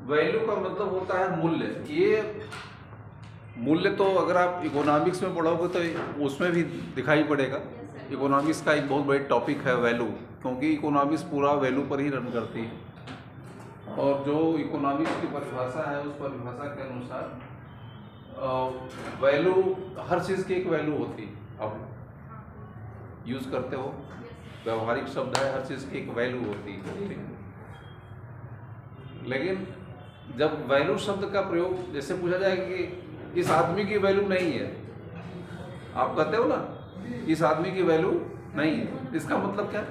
Value का मतलब होता है मूल्य। ये मूल्य तो अगर आप इकोनॉमिक्स में पढ़ोगे तो उसमें भी दिखाई पड़ेगा। इकोनॉमिक्स का एक बहुत बड़ी टॉपिक है वैल्यू, क्योंकि इकोनॉमिक्स पूरा वैल्यू पर ही रन करती है। और जो इकोनॉमिक्स की परिभाषा है उस परिभाषा के अनुसार वैल्यू, हर चीज़ की एक वैल्यू होती है। आप यूज़ करते हो, व्यवहारिक शब्द है, हर चीज़ की एक वैल्यू होती है। लेकिन जब वैल्यू शब्द का प्रयोग जैसे पूछा जाए कि इस आदमी की वैल्यू नहीं है, आप कहते हो ना इस आदमी की वैल्यू नहीं है, इसका मतलब क्या?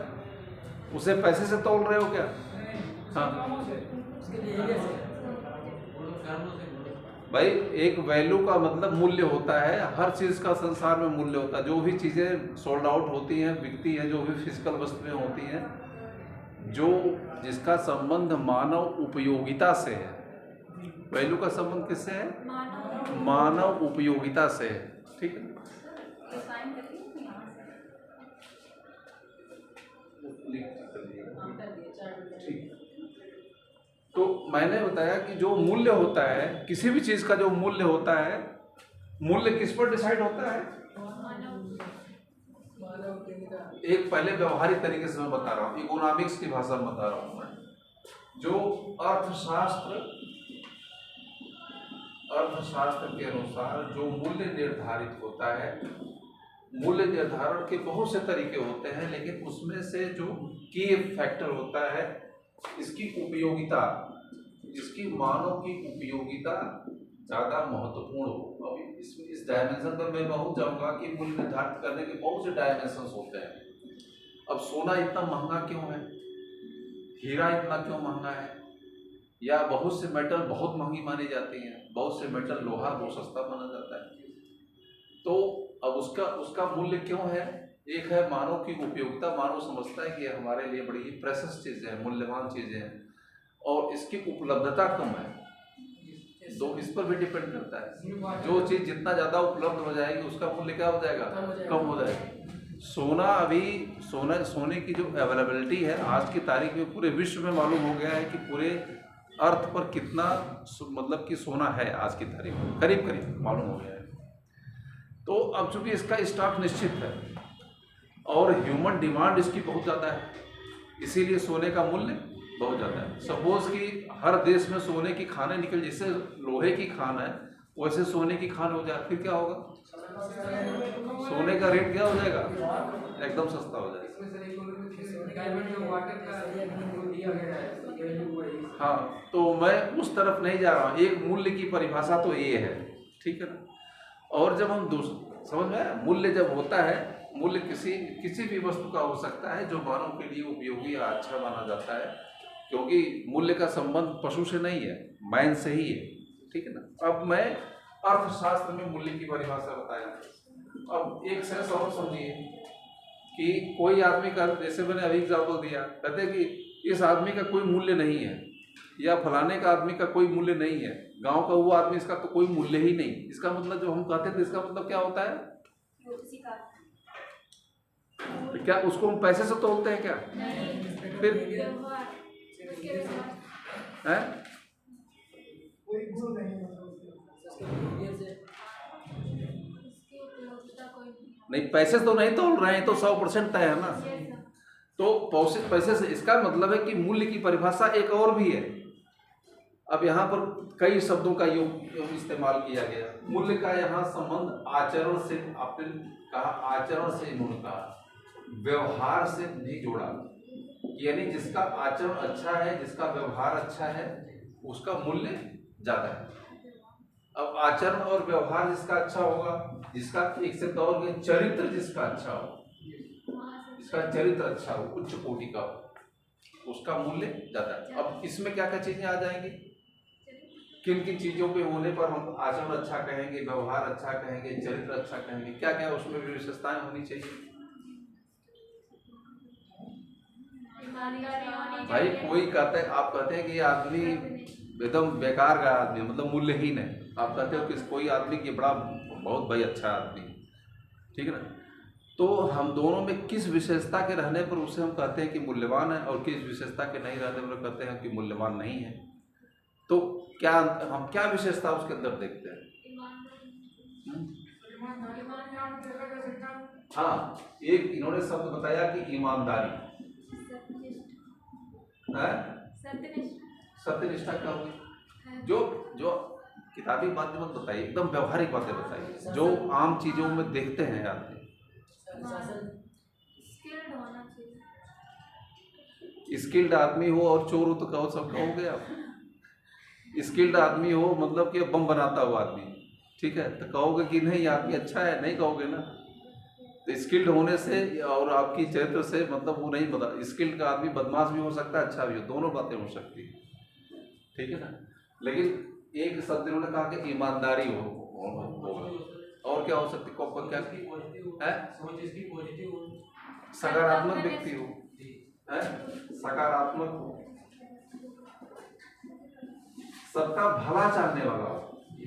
उसे पैसे से तोल रहे हो क्या? हाँ भाई, एक वैल्यू का मतलब मूल्य होता है। हर चीज़ का संसार में मूल्य होता है। जो भी चीज़ें सोल्ड आउट होती हैं, बिकती हैं, जो भी फिजिकल वस्तुएं होती हैं, जो जिसका संबंध मानव उपयोगिता से है। वैल्यू का संबंध किससे है? मानव उपयोगिता से है। ठीक है। तो मैंने बताया कि जो मूल्य होता है, किसी भी चीज का जो मूल्य होता है, मूल्य किस पर डिसाइड होता है? एक पहले व्यवहारिक तरीके से मैं बता रहा हूँ, इकोनॉमिक्स की भाषा में बता रहा हूँ मैं। जो अर्थशास्त्र के अनुसार जो मूल्य निर्धारित होता है, मूल्य निर्धारण के बहुत से तरीके होते हैं, लेकिन उसमें से जो की फैक्टर होता है इसकी उपयोगिता, इसकी मानव की उपयोगिता ज़्यादा महत्वपूर्ण हो। अभी इस डायमेंशन पर मैं बहुत जाऊँगा कि मूल्य निर्धारित करने के बहुत से डायमेंशंस होते हैं। अब सोना इतना महंगा क्यों है, हीरा इतना क्यों महंगा है, या बहुत से मेटल बहुत महंगी मानी जाती हैं, बहुत से मेटल लोहा बहुत सस्ता माना जाता है। तो अब उसका मूल्य क्यों है? एक है मानव की उपयोगिता। मानव समझता है कि ये हमारे लिए बड़ी ही प्रेशियस चीज़ें हैं, मूल्यवान चीज़ें हैं, और इसकी उपलब्धता कम है। तो इस पर भी डिपेंड करता है। जो चीज़ जितना ज़्यादा उपलब्ध हो जाएगी उसका मूल्य क्या हो जाएगा? कम हो जाएगा। सोने की जो अवेलेबिलिटी है आज की तारीख में पूरे विश्व में मालूम हो गया है कि पूरे अर्थ पर कितना मतलब कि सोना है आज की तारीख में, करीब करीब मालूम हो गया है। तो अब चूंकि इसका स्टॉक निश्चित है और ह्यूमन डिमांड इसकी बहुत ज़्यादा है, इसीलिए सोने का मूल्य बहुत ज़्यादा है। सपोज कि हर देश में सोने की खानें निकल, जैसे लोहे की खान है वैसे सोने की खान हो जाए, फिर क्या होगा? सोने का रेट क्या हो जाएगा? एकदम सस्ता हो जाएगा। हाँ, तो मैं उस तरफ नहीं जा रहा हूँ। एक मूल्य की परिभाषा तो ये है, ठीक है ना। और जब हम समझ में आया, मूल्य जब होता है, मूल्य किसी भी वस्तु का हो सकता है जो मानव के लिए उपयोगी या अच्छा माना जाता है, क्योंकि मूल्य का संबंध पशु से नहीं है, मैन से ही है, ठीक है ना। अब मैं अर्थशास्त्र में मूल्य की परिभाषा बताया। अब एक सेंस और समझिए कि कोई आदमी का, जैसे मैंने अभी एग्जाम्पल दिया, कहते हैं कि इस आदमी का कोई मूल्य नहीं है, या फलाने का आदमी का कोई मूल्य नहीं है, गांव का वो आदमी इसका तो कोई मूल्य ही नहीं। इसका मतलब जो हम कहते थे, इसका मतलब क्या होता है? तो क्या उसको हम पैसे से तोलते हैं क्या? फिर है? नहीं, पैसे तो नहीं तोल रहे हैं, तो 100% तय है ना। तो पैसे से, इसका मतलब है कि मूल्य की परिभाषा एक और भी है। अब यहाँ पर कई शब्दों का योग इस्तेमाल किया गया। मूल्य का यहाँ संबंध आचरण से, आपने कहा आचरण से, इन्होंने कहा व्यवहार से नहीं जोड़ा, यानी जिसका आचरण अच्छा है, जिसका व्यवहार अच्छा है, उसका मूल्य ज़्यादा है। अब आचरण और व्यवहार जिसका अच्छा होगा, जिसका एक से तौर के चरित्र जिसका अच्छा हो, जिसका चरित्र अच्छा हो, उच्च कोटि का हो, उसका मूल्य ज़्यादा है। अब इसमें क्या क्या चीज़ें आ जाएंगी? किन किन चीज़ों के होने पर हम आचरण अच्छा कहेंगे, व्यवहार अच्छा कहेंगे, चरित्र अच्छा कहेंगे, क्या क्या उसमें भी विशेषताएं होनी चाहिए? भाई कोई कहता है, आप कहते हैं कि ये आदमी एकदम बेकार का आदमी, मतलब मूल्यहीन है। आप कहते हो कि कोई आदमी की बड़ा बहुत भाई अच्छा आदमी, ठीक है ना। तो हम दोनों में किस विशेषता के रहने पर उसे हम कहते हैं कि मूल्यवान है, और किस विशेषता के नहीं रहने पर कहते हैं कि मूल्यवान नहीं है। तो क्या हम क्या विशेषता उसके अंदर देखते हैं? हाँ, एक इन्होंने शब्द बताया कि ईमानदारी है। सत्यनिष्ठा क्या होगी? जो जो किताबी बातें मत बताइए, एकदम व्यवहारिक बातें बताइए जो आम चीजों में देखते हैं आदमी। स्किल्ड आदमी हो और चोर हो तो कहो सब कहोगे आप। स्किल्ड आदमी हो मतलब कि बम बनाता हुआ आदमी, ठीक है, तो कहोगे कि नहीं ये आदमी अच्छा है, नहीं कहोगे ना। तो स्किल्ड होने से और आपकी चरित्र से मतलब वो नहीं बता। स्किल्ड का आदमी बदमाश भी हो सकता है, अच्छा भी हो, दोनों बातें हो सकती है, ठीक है ना। लेकिन एक शब्द इन्होंने कहा कि ईमानदारी होगा, और क्या हो सकती क्या है? सकारात्मक व्यक्ति हो, है सकारात्मक हो, सबका भला चाहने वाला हो,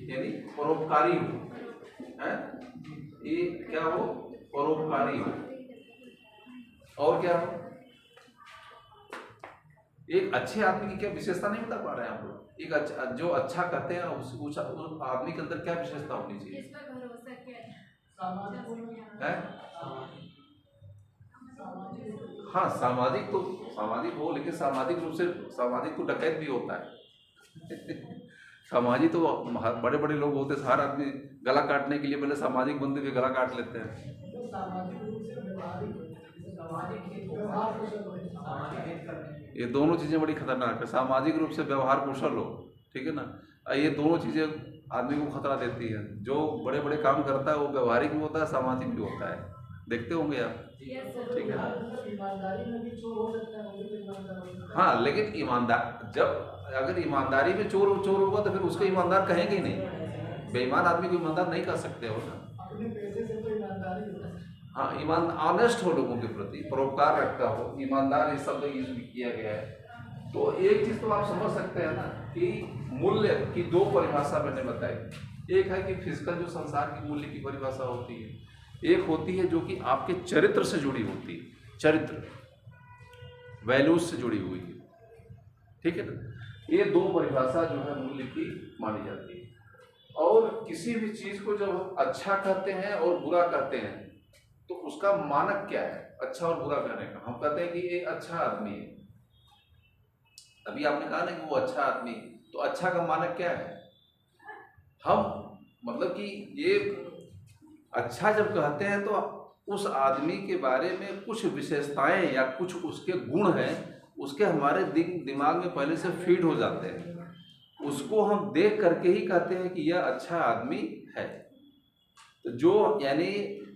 यानी परोपकारी हो, है ये क्या हो? परोपकारी हो। और क्या हो? एक अच्छे आदमी की क्या विशेषता नहीं बता पा रहे हैं आप लोग? एक अच्छा जो अच्छा करते हैं उस आदमी के अंदर क्या विशेषता होनी चाहिए? है? हाँ, सामाजिक तो सामाजिक हो, लेकिन सामाजिक रूप से सामाजिक तो डकैत भी होता है। सामाजिक तो बड़े बड़े लोग होते हैं, हर आदमी गला काटने के लिए पहले सामाजिक बंदे भी गला काट लेते हैं। ये दोनों चीज़ें बड़ी खतरनाक है। सामाजिक रूप से व्यवहार कुशल हो, ठीक है ना, ये दोनों चीज़ें आदमी को खतरा देती है। जो बड़े बड़े काम करता है वो व्यवहारिक भी होता है, सामाजिक भी होता है, देखते होंगे आप, ठीक है। हाँ, लेकिन ईमानदार जब अगर ईमानदारी में चोर होगा तो फिर उसको ईमानदार कहेंगे ही नहीं। बेईमान आदमी को ईमानदार नहीं कर सकते हो ना। हाँ, ईमान ऑनेस्ट हो, लोगों के प्रति परोपकार रखता हो, ईमानदार इस शब्द यूज किया गया है। तो एक चीज तो आप समझ सकते हैं ना कि मूल्य की दो परिभाषा मैंने बताई। एक है कि फिजिकल जो संसार की मूल्य की परिभाषा होती है, एक होती है जो कि आपके चरित्र से जुड़ी होती है, चरित्र वैल्यूज से जुड़ी हुई है, ठीक है ना। ये दो परिभाषा जो है मूल्य की मानी जाती है। और किसी भी चीज को जब हम अच्छा कहते हैं और बुरा कहते हैं तो उसका मानक क्या है अच्छा और बुरा कहने का? हम कहते हैं कि ये अच्छा आदमी है। अभी आपने कहा ना कि वो अच्छा आदमी, तो अच्छा का मानक क्या है? हम मतलब कि ये अच्छा जब कहते हैं तो उस आदमी के बारे में कुछ विशेषताएं या कुछ उसके गुण हैं, उसके हमारे दिमाग में पहले से फीड हो जाते हैं। उसको हम देख करके ही कहते हैं कि यह अच्छा आदमी है। तो जो यानी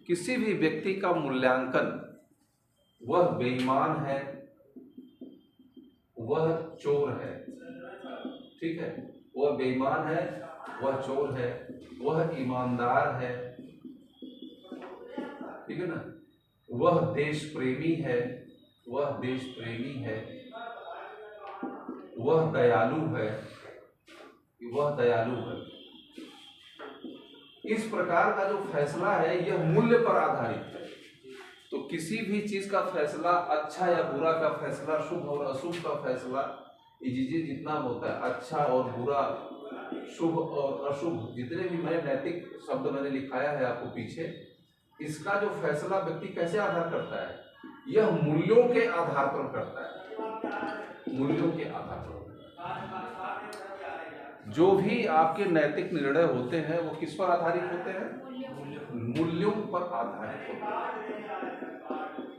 किसी भी व्यक्ति का मूल्यांकन, वह बेईमान है, वह चोर है, ठीक है, वह बेईमान है, वह चोर है, वह ईमानदार है, ठीक है ना, वह देश प्रेमी है, वह देश प्रेमी है, वह दयालु है, वह दयालु है। इस प्रकार का जो फैसला है यह मूल्य पर आधारित है। तो किसी भी चीज का फैसला, अच्छा या बुरा का फैसला, शुभ और अशुभ का फैसला, ये जितना होता है, अच्छा और बुरा, शुभ और अशुभ, जितने भी मैं नैतिक शब्द मैंने लिखाया है आपको पीछे, इसका जो फैसला व्यक्ति कैसे आधार करता है? यह मूल्यों के आधार पर करता है, मूल्यों के आधार पर। जो भी आपके नैतिक निर्णय होते हैं वो किस पर आधारित होते हैं? मूल्यों पर आधारित होते हैं,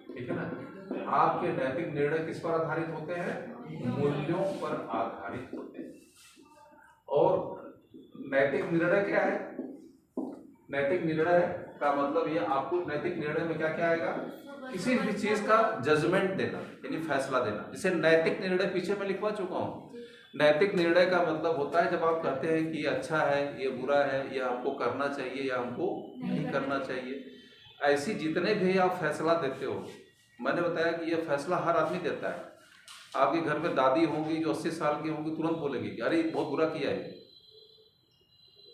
ठीक है ना। आपके नैतिक निर्णय किस पर आधारित होते हैं? मूल्यों पर आधारित होते हैं। और नैतिक निर्णय क्या है? नैतिक निर्णय का मतलब ये, आपको नैतिक निर्णय में क्या क्या आएगा? किसी भी चीज का जजमेंट देना, यानी फैसला देना। इसे नैतिक निर्णय पीछे मैं लिखवा चुका हूँ। नैतिक निर्णय का मतलब होता है जब आप कहते हैं कि ये अच्छा है, ये बुरा है, ये हमको करना चाहिए या हमको नहीं करना चाहिए। ऐसी जितने भी आप फैसला देते हो, मैंने बताया कि ये फैसला हर आदमी देता है। आपके घर में दादी होंगी जो 80 साल की होंगी, तुरंत बोलेगी कि अरे बहुत बुरा किया है।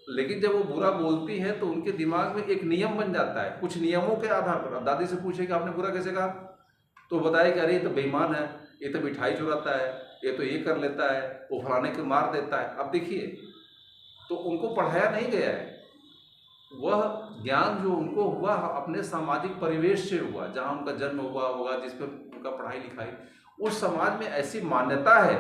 लेकिन जब वो बुरा बोलती है तो उनके दिमाग में एक नियम बन जाता है, कुछ नियमों के आधार पर। दादी से पूछे कि आपने बुरा कैसे कहा, तो बताया कि अरे ये तो बेईमान है, ये तो मिठाई चुराता है, ये तो ये कर लेता है, वो फलाने को मार देता है। अब देखिए, तो उनको पढ़ाया नहीं गया है, वह ज्ञान जो उनको हुआ अपने सामाजिक परिवेश से हुआ, जहाँ उनका जन्म हुआ होगा, जिस पर उनका पढ़ाई लिखाई, उस समाज में ऐसी मान्यता है,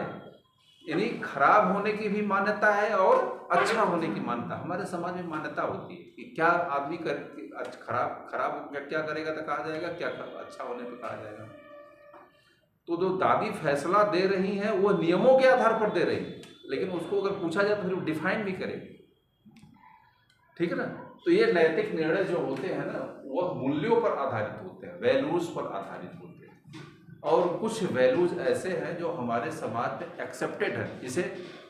यानी खराब होने की भी मान्यता है और अच्छा होने की मान्यता। हमारे समाज में मान्यता होती है कि क्या आदमी खराब क्या करेगा तो कहा जाएगा, क्या अच्छा होने पर कहा जाएगा। तो जो दादी फैसला दे रही हैं वो नियमों के आधार पर दे रही हैं, लेकिन उसको अगर पूछा जाए तो फिर डिफाइन भी करेगी, ठीक है ना। तो ये नैतिक निर्णय जो होते हैं ना, वह मूल्यों पर आधारित होते हैं, वैल्यूज पर आधारित होते हैं। और कुछ वैल्यूज ऐसे हैं जो हमारे समाज में एक्सेप्टेड है, जिसे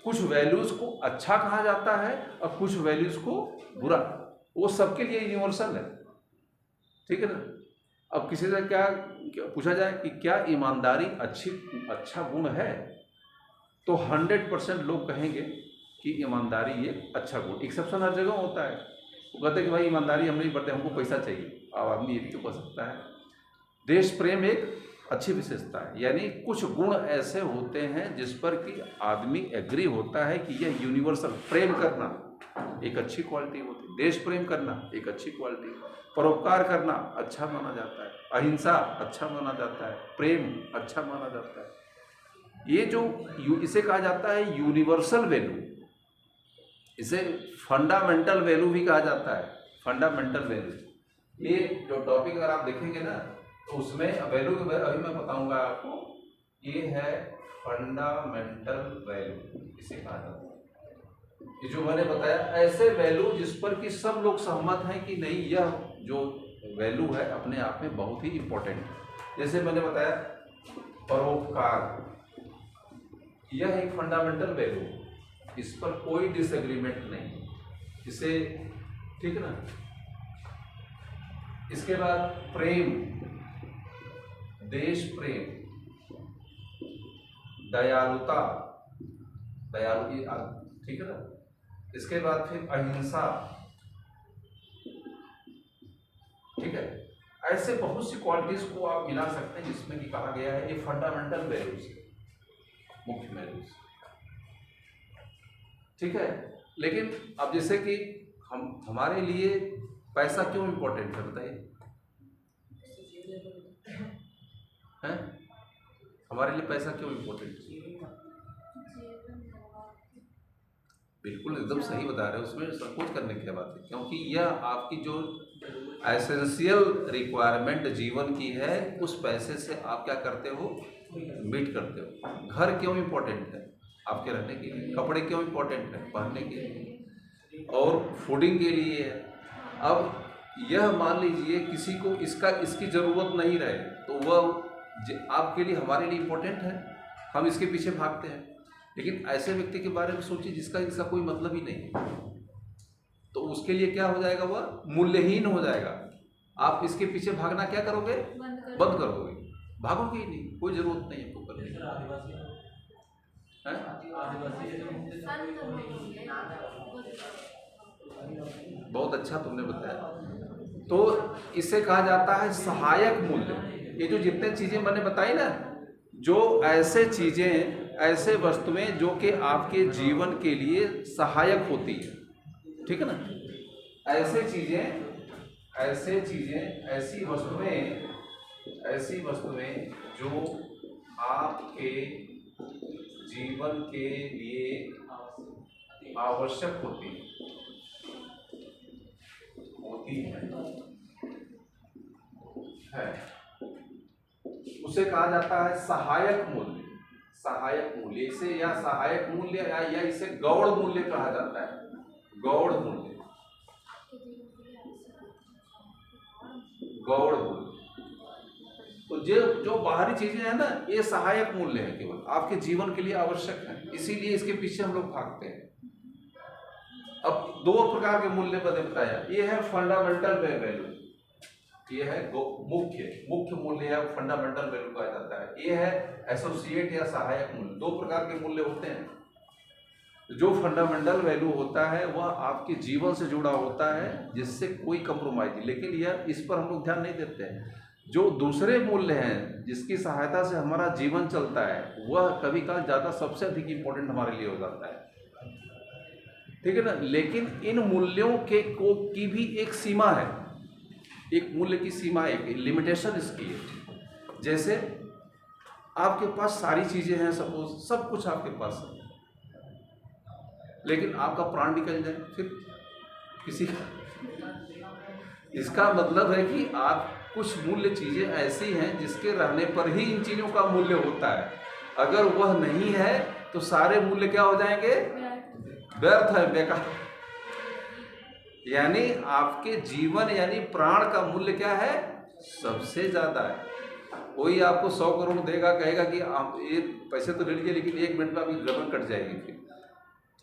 कुछ वैल्यूज को अच्छा कहा जाता है और कुछ वैल्यूज को बुरा, वो सबके लिए यूनिवर्सल है, ठीक है ना। अब किसी से क्या पूछा जाए कि क्या ईमानदारी अच्छा गुण है, तो 100% लोग कहेंगे कि ईमानदारी एक अच्छा गुण। एक्सेप्शन हर जगह होता है, वो कहते हैं कि भाई ईमानदारी हम नहीं बढ़ते, हमको पैसा चाहिए। अब आदमी ये भी तो कर सकता है। देश प्रेम एक अच्छी विशेषता है, यानी कुछ गुण ऐसे होते हैं जिस पर कि आदमी एग्री होता है कि यह यूनिवर्सल। प्रेम करना एक अच्छी क्वालिटी होती है, देश प्रेम करना एक अच्छी क्वालिटी, परोपकार करना अच्छा माना जाता है, अहिंसा अच्छा माना जाता है, प्रेम अच्छा माना जाता है। ये जो इसे कहा जाता है यूनिवर्सल वैल्यू, इसे फंडामेंटल वैल्यू भी कहा जाता है। फंडामेंटल वैल्यू, ये जो टॉपिक अगर आप देखेंगे ना, तो उसमें वैल्यू के अभी मैं बताऊंगा आपको। ये है फंडामेंटल वैल्यू, इसे कहा जाता है। ये जो मैंने बताया, ऐसे वैल्यू जिस पर कि सब लोग सहमत हैं कि नहीं, यह जो वैल्यू है अपने आप में बहुत ही इंपॉर्टेंट है। जैसे मैंने बताया परोपकार, यह एक फंडामेंटल वैल्यू, इस पर कोई डिसएग्रीमेंट नहीं, इसे, ठीक है ना। इसके बाद प्रेम, देश प्रेम, दयालुता, ठीक है ना। इसके बाद फिर अहिंसा, ठीक है। ऐसे बहुत सी क्वालिटीज को आप मिला सकते हैं जिसमें कि कहा गया है ये फंडामेंटल वैल्यूज, मुख्य वैल्यूज, ठीक है। लेकिन अब जैसे कि हमारे लिए पैसा क्यों इम्पोर्टेंट है, बताइए हैं? हमारे लिए पैसा क्यों इम्पोर्टेंट है? बिल्कुल एकदम सही बता रहे हैं, उसमें संकोच करने की बात है, क्योंकि यह आपकी जो एसेंशियल रिक्वायरमेंट जीवन की है, उस पैसे से आप क्या करते हो, मीट करते हो। घर क्यों इम्पोर्टेंट है? आपके रहने के लिए। कपड़े क्यों इम्पोर्टेंट है? पहनने के लिए और फूडिंग के लिए। अब यह मान लीजिए किसी को इसकी ज़रूरत नहीं रहे, तो वह आपके लिए, हमारे लिए इम्पोर्टेंट है, हम इसके पीछे भागते हैं। लेकिन ऐसे व्यक्ति के बारे में सोचिए जिसका इसका कोई मतलब ही नहीं है, तो उसके लिए क्या हो जाएगा, वह मूल्यहीन हो जाएगा। आप इसके पीछे भागना क्या करोगे, बंद कर दोगे, भागोगे ही नहीं, कोई जरूरत नहीं है आपको करने की। बहुत अच्छा तुमने बताया। तो इसे कहा जाता है सहायक मूल्य। ये जो जितने चीजें मैंने बताई ना, जो ऐसे चीजें, ऐसे वस्तुएं जो कि आपके जीवन के लिए सहायक होती है, ठीक है ना। ऐसी वस्तुएं जो आपके जीवन के लिए आवश्यक होती है, उसे कहा जाता है सहायक मूल्य। सहायक मूल्य, इसे या सहायक मूल्य या इसे गौड़ मूल्य कहा जाता है। गौड़ मूल्य, गौड़ मूल्य। तो जो बाहरी चीजें हैं ना, ये सहायक मूल्य है, केवल आपके जीवन के लिए आवश्यक है, इसीलिए इसके पीछे हम लोग भागते हैं। अब दो प्रकार के मूल्य मैंने बताया, ये है फंडामेंटल वैल्यू, ये है मुख्य मूल्य है, फंडामेंटल वैल्यू कहा जाता है। ये है एसोसिएट या सहायक मूल्य। दो प्रकार के मूल्य होते हैं। जो फंडामेंटल वैल्यू होता है वह आपके जीवन से जुड़ा होता है, जिससे कोई कंप्रोमाइज नहीं। लेकिन यह इस पर हम लोग ध्यान नहीं देते हैं। जो दूसरे मूल्य हैं जिसकी सहायता से हमारा जीवन चलता है, वह कभी कभार ज़्यादा सबसे अधिक इम्पोर्टेंट हमारे लिए हो जाता है, ठीक है ना। लेकिन इन मूल्यों की भी एक सीमा है, एक मूल्य की सीमा, एक लिमिटेशन इसकी है। जैसे आपके पास सारी चीज़ें हैं, सपोज सब कुछ आपके पास है, लेकिन आपका प्राण निकल जाए फिर किसी का, इसका मतलब है कि आप कुछ मूल्य चीज़ें ऐसी हैं जिसके रहने पर ही इन चीज़ों का मूल्य होता है। अगर वह नहीं है तो सारे मूल्य क्या हो जाएंगे, व्यर्थ है, बेकार। यानी आपके जीवन यानी प्राण का मूल्य क्या है, सबसे ज़्यादा है। कोई आपको 100 करोड़ देगा, कहेगा कि आप ये पैसे तो ले लीजिए लेकिन 1 मिनट में आपकी गर्दन कट जाएगी, फिर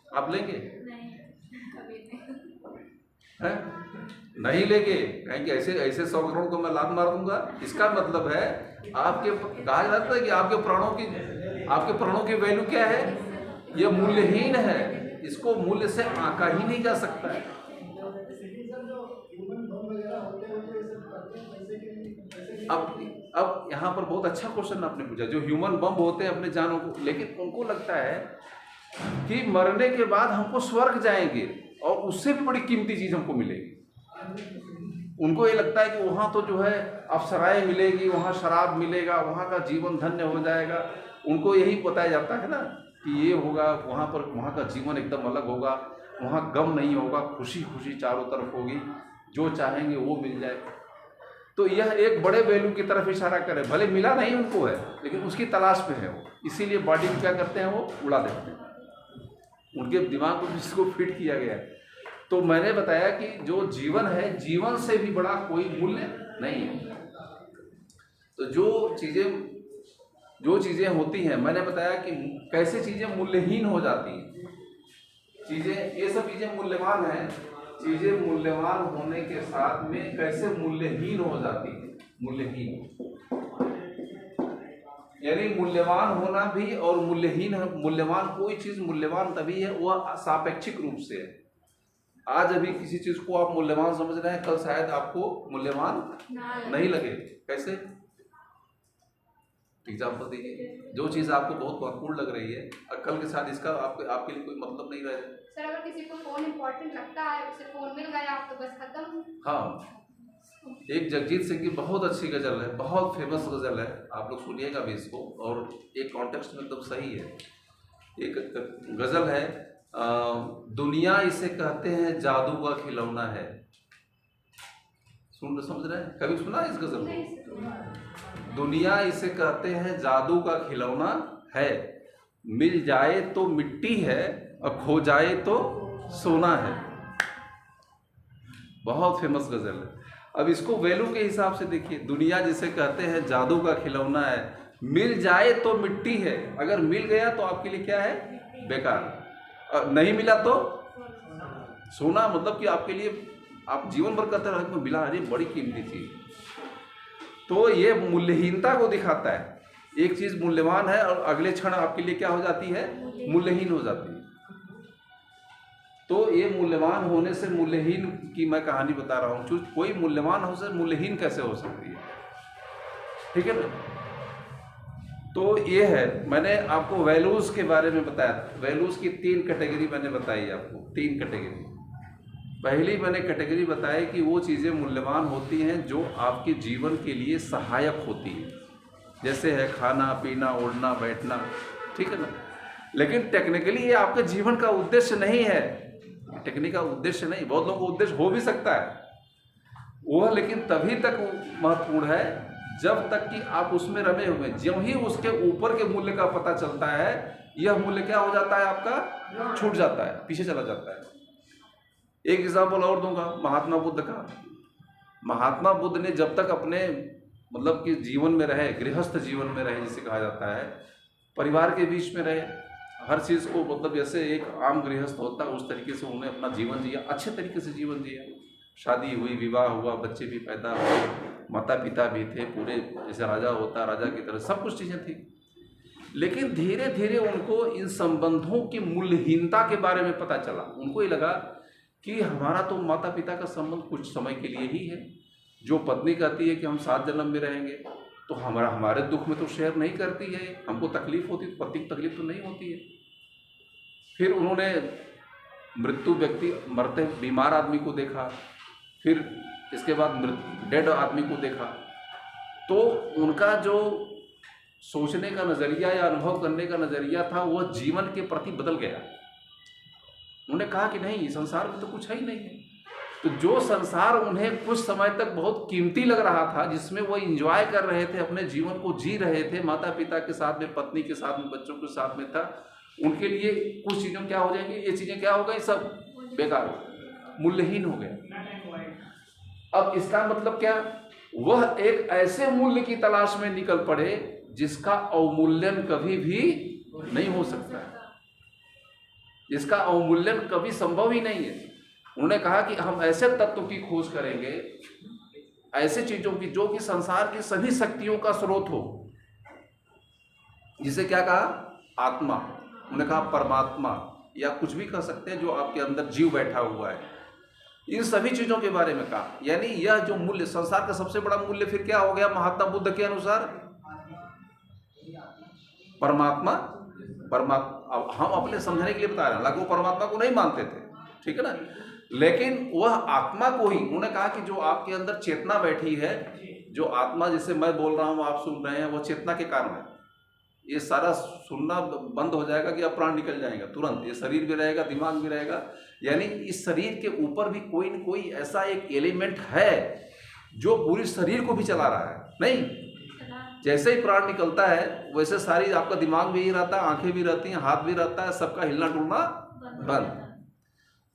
आप लेंगे? नहीं, कभी नहीं। नहीं लेंगे, कहेंगे ऐसे ऐसे 100 करोड़ को मैं लात मार दूंगा। इसका मतलब है आपके, कहा जाता है कि आपके प्राणों की वैल्यू क्या है, यह मूल्यहीन है, इसको मूल्य से आंका ही नहीं जा सकता है। अब यहाँ पर बहुत अच्छा क्वेश्चन आपने पूछा, जो ह्यूमन बम होते हैं अपने जानों को, लेकिन उनको लगता है कि मरने के बाद हमको स्वर्ग जाएंगे और उससे भी बड़ी कीमती चीज हमको मिलेगी। उनको ये लगता है कि वहाँ तो जो है अप्सराएं मिलेगी, वहाँ शराब मिलेगा, वहाँ का जीवन धन्य हो जाएगा। उनको यही बताया जाता है ना कि ये होगा, वहाँ का जीवन एकदम अलग होगा, वहाँ गम नहीं होगा, खुशी खुशी चारों तरफ होगी, जो चाहेंगे वो मिल जाए। तो यह एक बड़े वैल्यू की तरफ इशारा करे, भले मिला नहीं उनको है लेकिन उसकी तलाश में है वो, इसीलिए बॉडी में क्या करते हैं, वो उड़ा देते हैं, उनके दिमाग को जिसको फिट किया गया है। तो मैंने बताया कि जो जीवन है, जीवन से भी बड़ा कोई मूल्य नहीं है। तो जो चीज़ें होती हैं, मैंने बताया कि कैसे चीज़ें मूल्यहीन हो जाती हैं। ये सब चीज़ें मूल्यवान हैं, चीज़ें मूल्यवान होने के साथ में कैसे मूल्यहीन हो जाती है। यानी मूल्यवान होना भी और मूल्यवान कोई चीज़ मूल्यवान तभी है, वह सापेक्षिक रूप से है। आज अभी किसी चीज को आप मूल्यवान समझ रहे हैं, कल शायद आपको मूल्यवान नहीं लगे। कैसे? एग्जाम्पल दीजिए। जो चीज आपको बहुत महत्वपूर्ण लग रही है, कल के साथ इसका आपके लिए कोई मतलब नहीं रहे। सर, अगर किसी को फोन इम्पोर्टेंट लगता है, उसे फोन मिल गया आप तो बस खत्म। हाँ, एक जगजीत सिंह की बहुत अच्छी गजल है, बहुत फेमस गजल है, आप लोग सुनिएगा भी इसको, और एक कॉन्टेक्स्ट में एकदम सही है। एक गजल है, दुनिया इसे कहते हैं जादू का खिलौना है। समझ रहे हैं? कभी सुना इस गजल को? दुनिया इसे कहते हैं जादू का खिलौना है, मिल जाए तो मिट्टी है और खो जाए तो सोना है। बहुत फेमस गजल है। अब इसको वैल्यू के हिसाब से देखिए, दुनिया जिसे कहते हैं जादू का खिलौना है, मिल जाए तो मिट्टी है, अगर मिल गया तो आपके लिए क्या है, बेकार, नहीं मिला तो सोना, मतलब कि आपके लिए आप जीवन भर करते रहे तो मिला, अरे बड़ी कीमती चीज। तो ये मूल्यहीनता को दिखाता है। एक चीज मूल्यवान है और अगले क्षण आपके लिए क्या हो जाती है, मूल्यहीन हो जाती है। तो ये मूल्यवान होने से मूल्यहीन की मैं कहानी बता रहा हूँ। कोई मूल्यवान हो से मूल्यहीन कैसे हो सकती है, ठीक है ना। तो ये है, मैंने आपको वैल्यूज के बारे में बताया। वैल्यूज की 3 कैटेगरी मैंने बताई आपको, 3 कैटेगरी। पहली मैंने कैटेगरी बताई कि वो चीज़ें मूल्यवान होती हैं जो आपके जीवन के लिए सहायक होती हैं, जैसे है खाना पीना उड़ना बैठना, ठीक है ना। लेकिन टेक्निकली ये आपके जीवन का उद्देश्य नहीं है, टेक्निक का उद्देश्य नहीं। बहुत लोगों को उद्देश्य हो भी सकता है वह, लेकिन तभी तक महत्वपूर्ण है जब तक कि आप उसमें रमे हुए। जब ही उसके ऊपर के मूल्य का पता चलता है, यह मूल्य क्या हो जाता है, आपका छूट जाता है, पीछे चला जाता है। एक एग्जाम्पल और दूंगा, महात्मा बुद्ध का। महात्मा बुद्ध ने जब तक अपने मतलब कि जीवन में रहे, गृहस्थ जीवन में रहे जिसे कहा जाता है, परिवार के बीच में रहे, हर चीज़ को मतलब जैसे एक आम गृहस्थ होता है उस तरीके से उन्होंने अपना जीवन जिया, अच्छे तरीके से जीवन जिया। शादी हुई, विवाह हुआ, बच्चे भी पैदा हुए, माता पिता भी थे, पूरे जैसे राजा होता राजा की तरह सब कुछ चीज़ें थी। लेकिन धीरे धीरे उनको इन संबंधों की मूल्यहीनता के बारे में पता चला। उनको ये लगा कि हमारा तो माता पिता का संबंध कुछ समय के लिए ही है, जो पत्नी कहती है कि हम 7 जन्म में रहेंगे, तो हमारे दुख में तो शेयर नहीं करती है, हमको तकलीफ होती तो पति को तकलीफ तो नहीं होती है। फिर उन्होंने मृत्यु व्यक्ति मरते बीमार आदमी को देखा, फिर इसके बाद डेड आदमी को देखा, तो उनका जो सोचने का नज़रिया या अनुभव करने का नज़रिया था वह जीवन के प्रति बदल गया। उन्होंने कहा कि नहीं, संसार में तो कुछ है ही नहीं है। तो जो संसार उन्हें कुछ समय तक बहुत कीमती लग रहा था, जिसमें वो एंजॉय कर रहे थे, अपने जीवन को जी रहे थे, माता पिता के साथ में, पत्नी के साथ में, बच्चों के साथ में था, उनके लिए कुछ चीज़ें क्या हो जाएंगी, ये चीज़ें क्या हो गई, सब बेकार हो गई, मूल्यहीन हो गया। अब इसका मतलब क्या, वह एक ऐसे मूल्य की तलाश में निकल पड़े जिसका अवमूल्यन कभी भी नहीं हो सकता है, जिसका अवमूल्यन कभी संभव ही नहीं है। उन्होंने कहा कि हम ऐसे तत्व की खोज करेंगे, ऐसे चीजों की जो कि संसार की सभी शक्तियों का स्रोत हो, जिसे क्या कहा, आत्मा। उन्होंने कहा परमात्मा, या कुछ भी कह सकते हैं जो आपके अंदर जीव बैठा हुआ है, इन सभी चीजों के बारे में कहा। यानी यह जो मूल्य, संसार का सबसे बड़ा मूल्य फिर क्या हो गया महात्मा बुद्ध के अनुसार, परमात्मा। अब हम अपने समझने के लिए बता रहे हैं, हालांकि वो परमात्मा को नहीं मानते थे, ठीक है ना, लेकिन वह आत्मा को ही उन्होंने कहा कि जो आपके अंदर चेतना बैठी है, जो आत्मा, जिसे मैं बोल रहा हूँ आप सुन रहे हैं, वो चेतना के कारण है। ये सारा सुनना बंद हो जाएगा कि अब प्राण निकल जाएगा तुरंत, ये शरीर भी रहेगा, दिमाग भी रहेगा, यानी इस शरीर के ऊपर भी कोई न कोई ऐसा एक एलिमेंट है जो पूरी शरीर को भी चला रहा है। नहीं, जैसे ही प्राण निकलता है वैसे सारी आपका दिमाग भी ही रहता है, आंखें भी रहती हैं, हाथ भी रहता है, सबका हिलना डुलना बंद।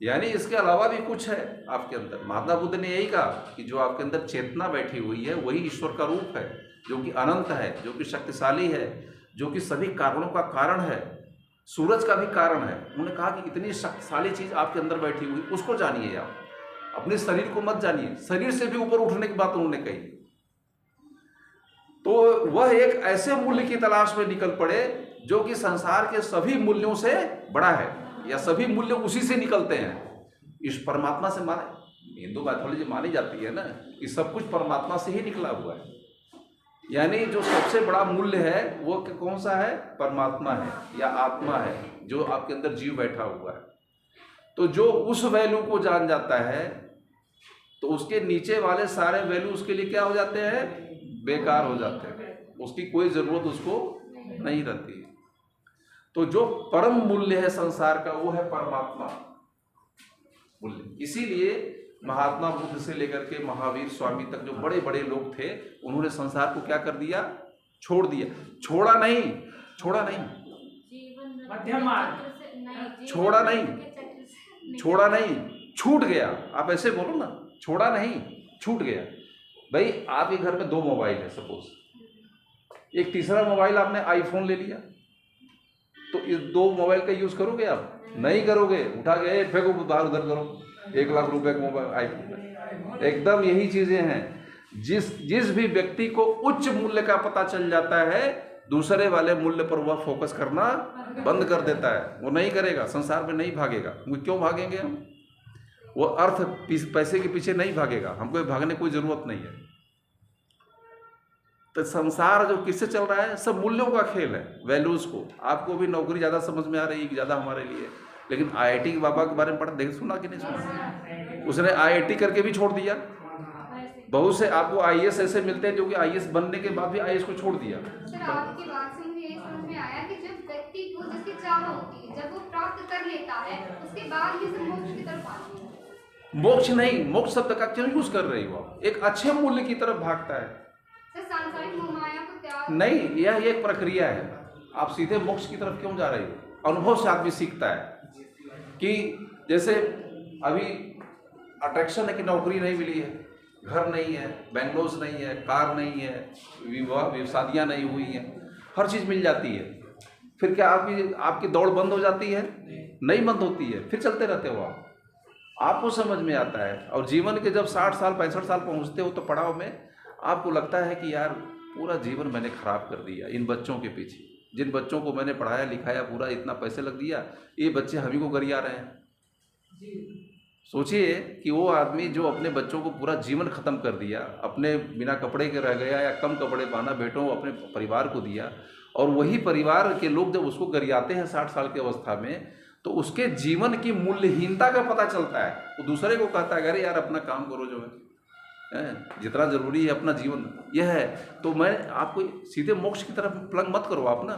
यानी इसके अलावा भी कुछ है आपके अंदर। महात्मा बुद्ध ने यही कहा कि जो आपके अंदर चेतना बैठी हुई है वही ईश्वर का रूप है, जो कि अनंत है, जो कि शक्तिशाली है, जो कि सभी कारणों का कारण है, सूरज का भी कारण है। उन्होंने कहा कि इतनी शक्तिशाली चीज आपके अंदर बैठी हुई, उसको जानिए आप, अपने शरीर को मत जानिए। शरीर से भी ऊपर उठने की बात उन्होंने कही। तो वह एक ऐसे मूल्य की तलाश में निकल पड़े जो कि संसार के सभी मूल्यों से बड़ा है, या सभी मूल्य उसी से निकलते हैं, इस परमात्मा से। माने हिंदू मैथोलॉजी मानी जाती है ना कि सब कुछ परमात्मा से ही निकला हुआ है। यानी जो सबसे बड़ा मूल्य है वो कौन सा है, परमात्मा है या आत्मा है, जो आपके अंदर जीव बैठा हुआ है। तो जो उस वैल्यू को जान जाता है तो उसके नीचे वाले सारे वैल्यू उसके लिए क्या हो जाते हैं, बेकार हो जाते हैं, उसकी कोई जरूरत उसको नहीं रहती। तो जो परम मूल्य है संसार का वो है परमात्मा मूल्य। इसीलिए महात्मा बुद्ध से लेकर के महावीर स्वामी तक जो बड़े बड़े लोग थे, उन्होंने संसार को क्या कर दिया, छोड़ दिया। छोड़ा नहीं, छोड़ा नहीं, छोड़ा नहीं, छोड़ा नहीं, छूट गया। आप ऐसे बोलो ना, छोड़ा नहीं, छूट गया। भाई आपके घर में 2 मोबाइल है सपोज, एक तीसरा मोबाइल आपने आईफोन ले लिया, तो इस 2 मोबाइल का यूज करोगे आप? नहीं करोगे, उठा के फेंको बाहर, उधर करो। 1 लाख रुपए का मोबाइल आईफोन, एकदम यही चीजें हैं। जिस भी व्यक्ति को उच्च मूल्य का पता चल जाता है, दूसरे वाले मूल्य पर वह फोकस करना बंद कर देता है। वो नहीं करेगा, संसार में नहीं भागेगा। क्यों भागेंगे हम? वो अर्थ पैसे के पीछे नहीं भागेगा, हमको भागने कोई जरूरत नहीं है। तो संसार जो किससे चल रहा है, सब मूल्यों का खेल है, वैल्यूज को। आपको भी नौकरी ज्यादा समझ में आ रही है कि ज्यादा हमारे लिए, लेकिन IIT के बाबा के बारे में पढ़ा, देख सुना कि नहीं सुना? उसने IIT करके भी छोड़ दिया। बहुत से आपको IAS ऐसे मिलते हैं जो कि IAS बनने के बाद भी IAS को छोड़ दिया। सर आपकी बात से मुझे ये समझ में आया कि जब व्यक्ति को जिसकी चाह होती है, जब वो प्राप्त कर लेता है, उसके बाद ही से मोक्ष की तरफ आती है। मोक्ष नहीं, मोक्ष शब्द का क्यों यूज कर रही हो आप? एक अच्छे मूल्य की तरफ भागता है। सर सांसारिक मोह माया को त्याग नहीं, यह एक प्रक्रिया है। आप सीधे मोक्ष की तरफ क्यों जा रहे हो? अनुभव से आदमी सीखता है कि जैसे अभी अट्रैक्शन है कि नौकरी नहीं मिली है, घर नहीं है, बैंगलोस नहीं है, कार नहीं है, विवाह शादियाँ नहीं हुई हैं, हर चीज़ मिल जाती है। फिर क्या आपकी दौड़ बंद हो जाती है? नहीं बंद होती है, फिर चलते रहते हो आप। आपको समझ में आता है। और जीवन के जब 60 साल 65 साल पहुँचते हो तो पड़ाव में आपको लगता है कि यार पूरा जीवन मैंने खराब कर दिया इन बच्चों के पीछे। जिन बच्चों को मैंने पढ़ाया लिखाया, पूरा इतना पैसे लग दिया, ये बच्चे हम ही को गरिया रहे हैं। सोचिए कि वो आदमी जो अपने बच्चों को पूरा जीवन खत्म कर दिया, अपने बिना कपड़े के रह गया या कम कपड़े पहना, बेटों अपने परिवार को दिया, और वही परिवार के लोग जब उसको गरियाते हैं 60 साल की अवस्था में, तो उसके जीवन की मूल्यहीनता का पता चलता है। वो दूसरे को कहता है अरे यार अपना काम करो, जो है जितना जरूरी है अपना जीवन यह है। तो मैं आपको सीधे मोक्ष की तरफ प्लंग मत करो आप ना।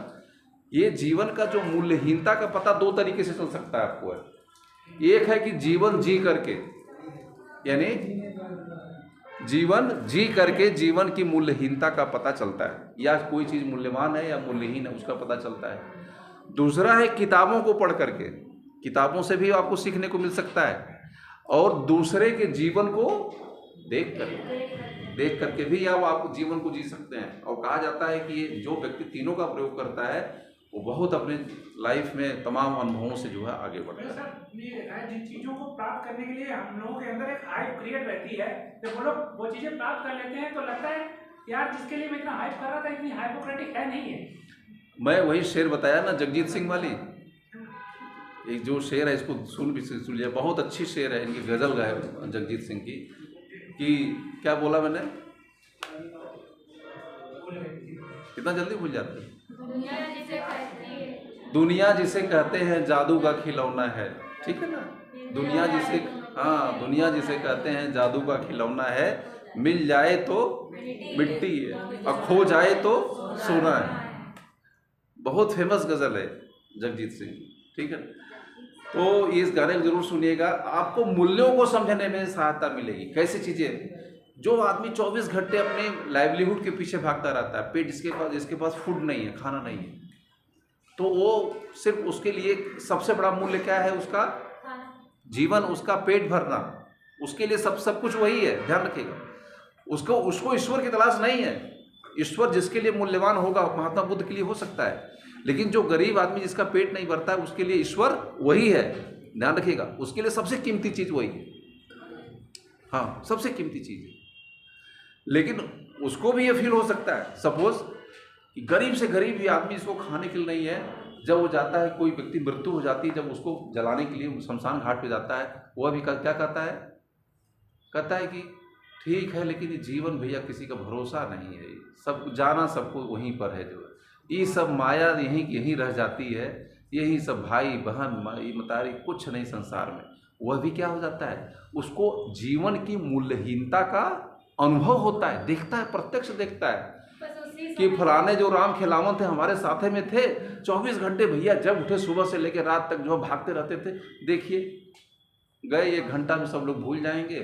ये जीवन का जो मूल्यहीनता का पता दो तरीके से चल सकता है आपको है। एक है कि जीवन जी करके, यानी जीवन जी करके जीवन की मूल्यहीनता का पता चलता है, या कोई चीज़ मूल्यवान है या मूल्यहीन है उसका पता चलता है। दूसरा है किताबों को पढ़ करके, किताबों से भी आपको सीखने को मिल सकता है, और दूसरे के जीवन को देख करके भी आप जीवन को जी सकते हैं। और कहा जाता है कि जो व्यक्ति तीनों का प्रयोग करता है वो बहुत अपने लाइफ में तमाम अनुभवों से जो है आगे बढ़ता है। सर ये देखा है जिन चीज़ों को प्राप्त करने के लिए हम लोगों के अंदर एक हाइप क्रिएट रहती है, तो वो लोग वो चीज़ें प्राप्त कर लेते हैं तो लगता है यार जिसके लिए मैं इतना हाइप कर रहा था इतनी हाइपोक्रेटिक है नहीं है। मैं वही शेर बताया ना जगजीत सिंह वाली, एक जो शेर है इसको सुन लिया, बहुत अच्छी शेर है, इनकी गजल गाए जगजीत सिंह की, कि क्या बोला मैंने, कितना जल्दी भूल जाते हैं। दुनिया जिसे कहते हैं जादू का खिलौना है, ठीक है ना। दुनिया जिसे, हाँ दुनिया जिसे कहते हैं जादू का खिलौना है, मिल जाए तो मिट्टी है और खो जाए तो सोना है। बहुत फेमस गजल है जगजीत सिंह, ठीक है। तो इस गाने को जरूर सुनिएगा, आपको मूल्यों को समझने में सहायता मिलेगी। कैसी चीजें, जो आदमी 24 घंटे अपने लाइवलीहुड के पीछे भागता रहता है, पेट जिसके पास फूड नहीं है, खाना नहीं है, तो वो सिर्फ उसके लिए सबसे बड़ा मूल्य क्या है, उसका जीवन, उसका पेट भरना, उसके लिए सब कुछ वही है। ध्यान रखिएगा, उसको ईश्वर की तलाश नहीं है। ईश्वर जिसके लिए मूल्यवान होगा, महात्मा बुद्ध के लिए हो सकता है, लेकिन जो गरीब आदमी जिसका पेट नहीं भरता है उसके लिए ईश्वर वही है। ध्यान रखिएगा, उसके लिए सबसे कीमती चीज वही है, हाँ सबसे कीमती चीज है। लेकिन उसको भी ये फील हो सकता है, सपोज कि गरीब से गरीब भी आदमी इसको खाने के लिए नहीं है, जब वो जाता है, कोई व्यक्ति मृत्यु हो जाती है, जब उसको जलाने के लिए शमशान घाट पे जाता है, वह भी क्या कहता है कि ठीक है लेकिन ये जीवन भैया किसी का भरोसा नहीं है, सब जाना सबको वहीं पर है, जो ये सब माया यहीं रह जाती है, यही सब भाई बहन माई मतारी कुछ नहीं संसार में। वह भी क्या हो जाता है, उसको जीवन की मूल्यहीनता का अनुभव होता है, देखता है, प्रत्यक्ष देखता है कि फलाने जो राम खिलावन थे हमारे साथे में थे, 24 घंटे भैया जब उठे सुबह से लेकर रात तक जो भागते रहते थे, देखिए गए 1 घंटा में सब लोग भूल जाएंगे,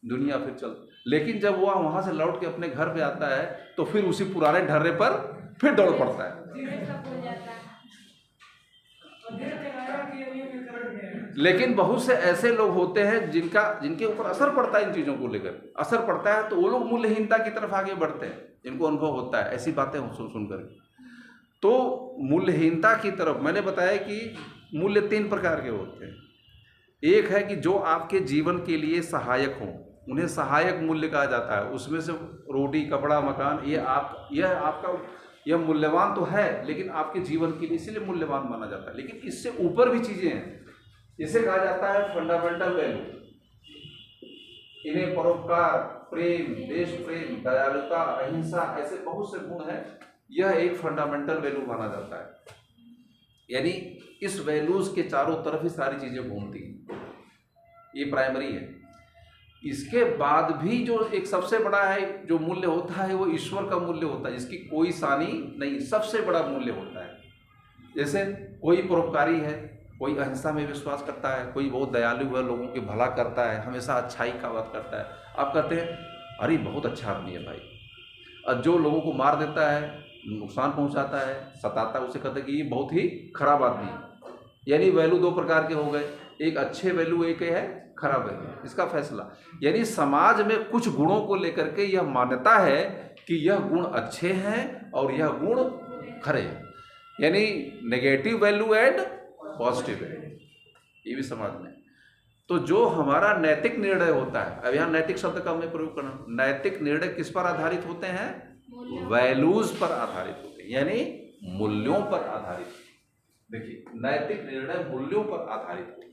दुनिया फिर चल। लेकिन जब वह वहाँ से लौट के अपने घर पे आता है तो फिर उसी पुराने ढर्रे पर फिर दौड़ पड़ता है। लेकिन बहुत से ऐसे लोग होते हैं जिनके ऊपर असर पड़ता है, इन चीज़ों को लेकर असर पड़ता है, तो वो लोग मूल्यहीनता की तरफ आगे बढ़ते हैं, जिनको अनुभव होता है ऐसी बातें सुनकर। तो मूल्यहीनता की तरफ मैंने बताया कि मूल्य 3 प्रकार के होते हैं। एक है कि जो आपके जीवन के लिए सहायक हों, उन्हें सहायक मूल्य कहा जाता है। उसमें से रोटी कपड़ा मकान यह मूल्यवान तो है, लेकिन आपके जीवन के लिए इसीलिए मूल्यवान माना जाता है। लेकिन इससे ऊपर भी चीज़ें हैं, इसे कहा जाता है फंडामेंटल वैल्यू। इन्हें परोपकार, प्रेम, देश प्रेम, दयालुता, अहिंसा, ऐसे बहुत से गुण हैं, यह एक फंडामेंटल वैल्यू माना जाता है। यानी इस वैल्यूज के चारों तरफ ही सारी चीजें घूमती हैं, ये प्राइमरी है। इसके बाद भी जो एक सबसे बड़ा है जो मूल्य होता है, वो ईश्वर का मूल्य होता है, जिसकी कोई सानी नहीं, सबसे बड़ा मूल्य होता है। जैसे कोई परोपकारी है, कोई अहिंसा में विश्वास करता है, कोई बहुत दयालु है, लोगों के भला करता है, हमेशा अच्छाई का बात करता है। आप कहते हैं अरे बहुत अच्छा आदमी है भाई, और जो लोगों को मार देता है, नुकसान पहुंचाता है, सताता है, उसे कहते हैं कि ये बहुत ही खराब आदमी है। यानी वैल्यू 2 प्रकार के हो गए, एक अच्छे वैल्यू, एक है खराब वैल्यू। इसका फैसला यानी समाज में कुछ गुणों को लेकर के यह मान्यता है कि यह गुण अच्छे हैं और यह गुण खरे हैं, यानी नेगेटिव वैल्यू एंड पॉजिटिव है, ये भी समाज में। तो जो हमारा नैतिक निर्णय होता है, अब यहाँ नैतिक शब्द का मैं प्रयोग करना, नैतिक निर्णय किस पर आधारित होते हैं, वैल्यूज पर आधारित होते हैं, यानी मूल्यों पर आधारित। देखिए नैतिक निर्णय मूल्यों पर आधारित होते हैं।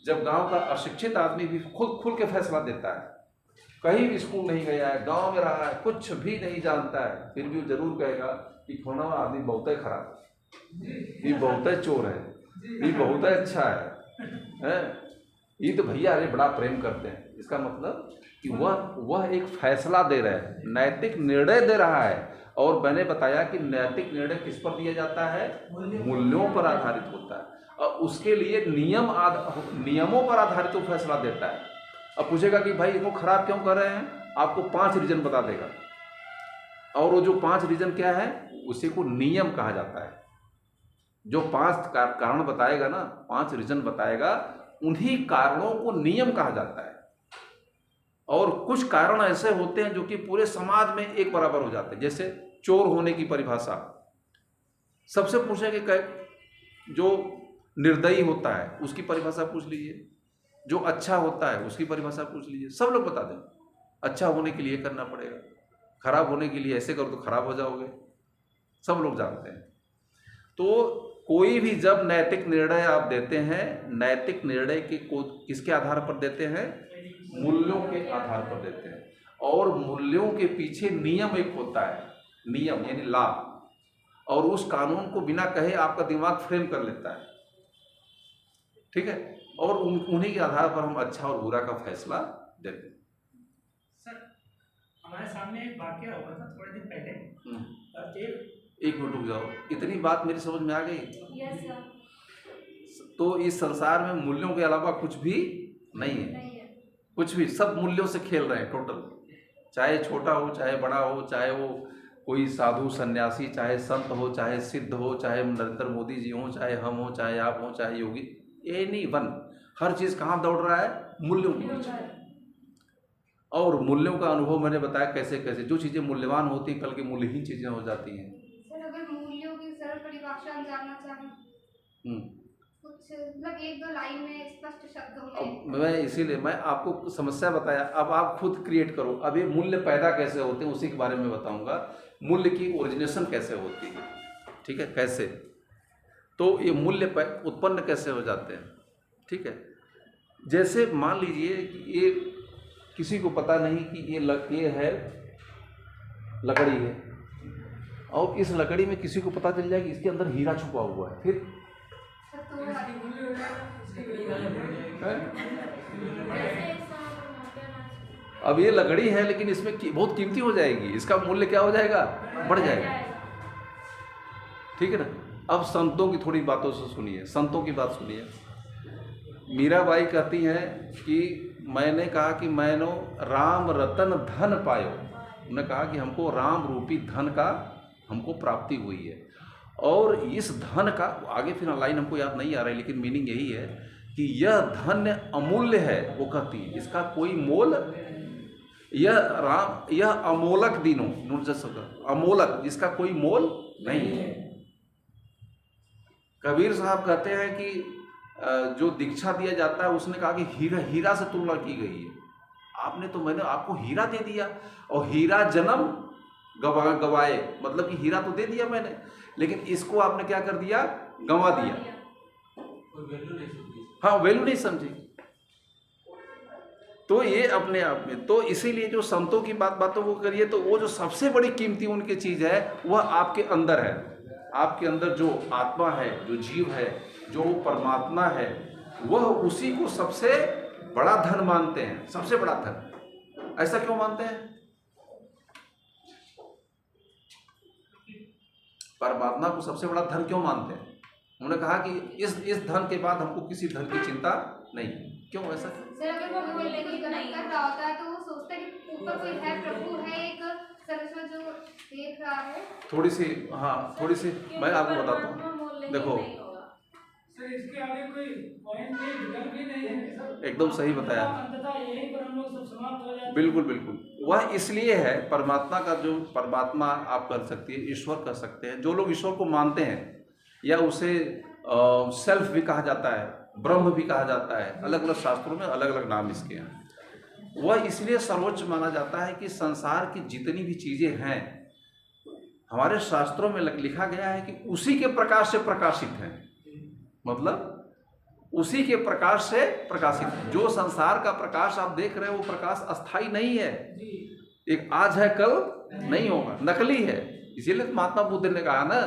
जब गांव का अशिक्षित आदमी भी खुल के फैसला देता है, कहीं भी स्कूल नहीं गया है, गांव में रहा है, कुछ भी नहीं जानता है, फिर भी वो जरूर कहेगा कि फलाना आदमी बहुत ही खराब है, ये बहुत ही चोर है, ये बहुत ही अच्छा है, ये तो भैया अरे बड़ा प्रेम करते हैं। इसका मतलब कि वह एक फैसला दे रहा है, नैतिक निर्णय दे रहा है। और मैंने बताया कि नैतिक निर्णय किस पर दिया जाता है? मूल्यों पर आधारित होता है, और उसके लिए नियमों पर आधारित वो फैसला देता है। अब पूछेगा कि भाई इसको खराब क्यों कर रहे हैं, आपको 5 रीजन बता देगा, और वो जो 5 रीजन क्या है, उसी को नियम कहा जाता है। जो 5 कारण बताएगा ना, 5 रीजन बताएगा, उन्हीं कारणों को नियम कहा जाता है। और कुछ कारण ऐसे होते हैं जो कि पूरे समाज में एक बराबर हो जाते हैं। जैसे चोर होने की परिभाषा सबसे पूछेंगे, जो निर्दयी होता है उसकी परिभाषा पूछ लीजिए, जो अच्छा होता है उसकी परिभाषा पूछ लीजिए, सब लोग बता दें। अच्छा होने के लिए करना पड़ेगा, खराब होने के लिए ऐसे करो तो खराब हो जाओगे, सब लोग जानते हैं। तो कोई भी जब नैतिक निर्णय आप देते हैं, नैतिक निर्णय किसके आधार पर देते हैं? मूल्यों के आधार पर देते हैं। और मूल्यों के पीछे नियम एक होता है, नियम यानी लॉ, और उस कानून को बिना कहे आपका दिमाग फ्रेम कर लेता है, ठीक है, और उन्हीं के आधार पर हम अच्छा और बुरा का फैसला देते हैं। सर, हमारे सामने एक वाकया हुआ था थोड़े दिन पहले। एक मिनट रुक जाओ, इतनी बात मेरी समझ में आ गई? Yes sir. तो इस संसार में मूल्यों के अलावा कुछ भी नहीं है, कुछ भी, सब मूल्यों से खेल रहे हैं टोटल, चाहे छोटा हो चाहे बड़ा हो, चाहे वो कोई साधु सन्यासी, चाहे संत हो, चाहे सिद्ध हो, चाहे नरेंद्र मोदी जी हो, चाहे हम हो, चाहे आप हो, चाहे योगी, एनीवन, हर चीज़ कहाँ दौड़ रहा है? मूल्यों के पीछे। और मूल्यों का अनुभव मैंने बताया कैसे कैसे, जो चीज़ें मूल्यवान होती हैं कल के मूल्यहीन चीज़ें हो जाती हैं। सर, अगर मूल्यों की सरल परिभाषा हम जानना चाहें, कुछ मतलब 1-2 लाइन में स्पष्ट शब्दों में। मैं इसीलिए मैं आपको समस्या बताया, अब आप खुद क्रिएट करो। अब ये मूल्य पैदा कैसे होते हैं उसी के बारे में बताऊंगा, मूल्य की ओरिजिनेशन कैसे होती है, ठीक है, कैसे, तो ये मूल्य उत्पन्न कैसे हो जाते हैं, ठीक है। जैसे मान लीजिए कि ये किसी को पता नहीं कि ये है लकड़ी है, और इस लकड़ी में किसी को पता चल जाए कि इसके अंदर हीरा छुपा हुआ है, फिर अब ये लकड़ी है लेकिन इसमें बहुत कीमती हो जाएगी, इसका मूल्य क्या हो जाएगा? बढ़ जाएगा, ठीक है ना। अब संतों की थोड़ी बातों से सुनिए, संतों की बात सुनिए। मीराबाई कहती हैं कि मैंने कहा कि मैंने राम रतन धन पायो, उन्होंने कहा कि हमको राम रूपी धन का हमको प्राप्ति हुई है, और इस धन का आगे फिर लाइन हमको याद नहीं आ रही, लेकिन मीनिंग यही है कि यह धन अमूल्य है, वो कहती है, इसका कोई मोल, यह अमोलक दिनों, अमोलक, जिसका कोई मोल नहीं है। कबीर साहब कहते हैं कि जो दीक्षा दिया जाता है, उसने कहा कि हीरा से तुलना की गई है, आपने तो, मैंने आपको हीरा दे दिया, और हीरा जन्म गवाए, मतलब कि हीरा तो दे दिया मैंने, लेकिन इसको आपने क्या कर दिया? गंवा दिया, हाँ, वैल्यू नहीं समझी। तो ये अपने आप में, तो इसीलिए जो संतों की बातों को करिए, तो वो जो सबसे बड़ी कीमती उनकी चीज है वह आपके अंदर है, आपके अंदर जो आत्मा है, जो जीव है, जो परमात्मा है, वह उसी को सबसे बड़ा धन मानते हैं, सबसे बड़ा धन। ऐसा क्यों मानते हैं? परमात्मा को सबसे बड़ा धन क्यों मानते हैं? उन्होंने कहा कि इस धन के बाद हमको किसी धन की चिंता नहीं। क्यों ऐसा? सर, अगर वो कोई गलत कर रहा होता है तो वो सोचता है कि ऊपर कोई है, प्रभु है, एक सरस्वती जो देख रहा है। थोड़ी सी मैं आपको बताता हूँ, देखो सर, इसके आगे कोई पॉइंट नहीं, विकल्प भी नहीं है। एकदम सही बताया, यही पर हम लोग सब समाप्त हो जाते। बिल्कुल। वह इसलिए है, परमात्मा का जो परमात्मा आप कर सकती है, ईश्वर कर सकते हैं, जो लोग ईश्वर को मानते हैं, या उसे सेल्फ भी कहा जाता है, ब्रह्म भी कहा जाता है, अलग अलग शास्त्रों में अलग अलग नाम इसके हैं। वह इसलिए सर्वोच्च माना जाता है कि संसार की जितनी भी चीज़ें हैं हमारे शास्त्रों में लिखा गया है कि उसी के प्रकाश से प्रकाशित हैं। मतलब उसी के प्रकाश से प्रकाशित। जो संसार का प्रकाश आप देख रहे हो वो प्रकाश अस्थाई नहीं है, एक आज है कल नहीं होगा, नकली है। इसीलिए तो महात्मा बुद्ध ने कहा ना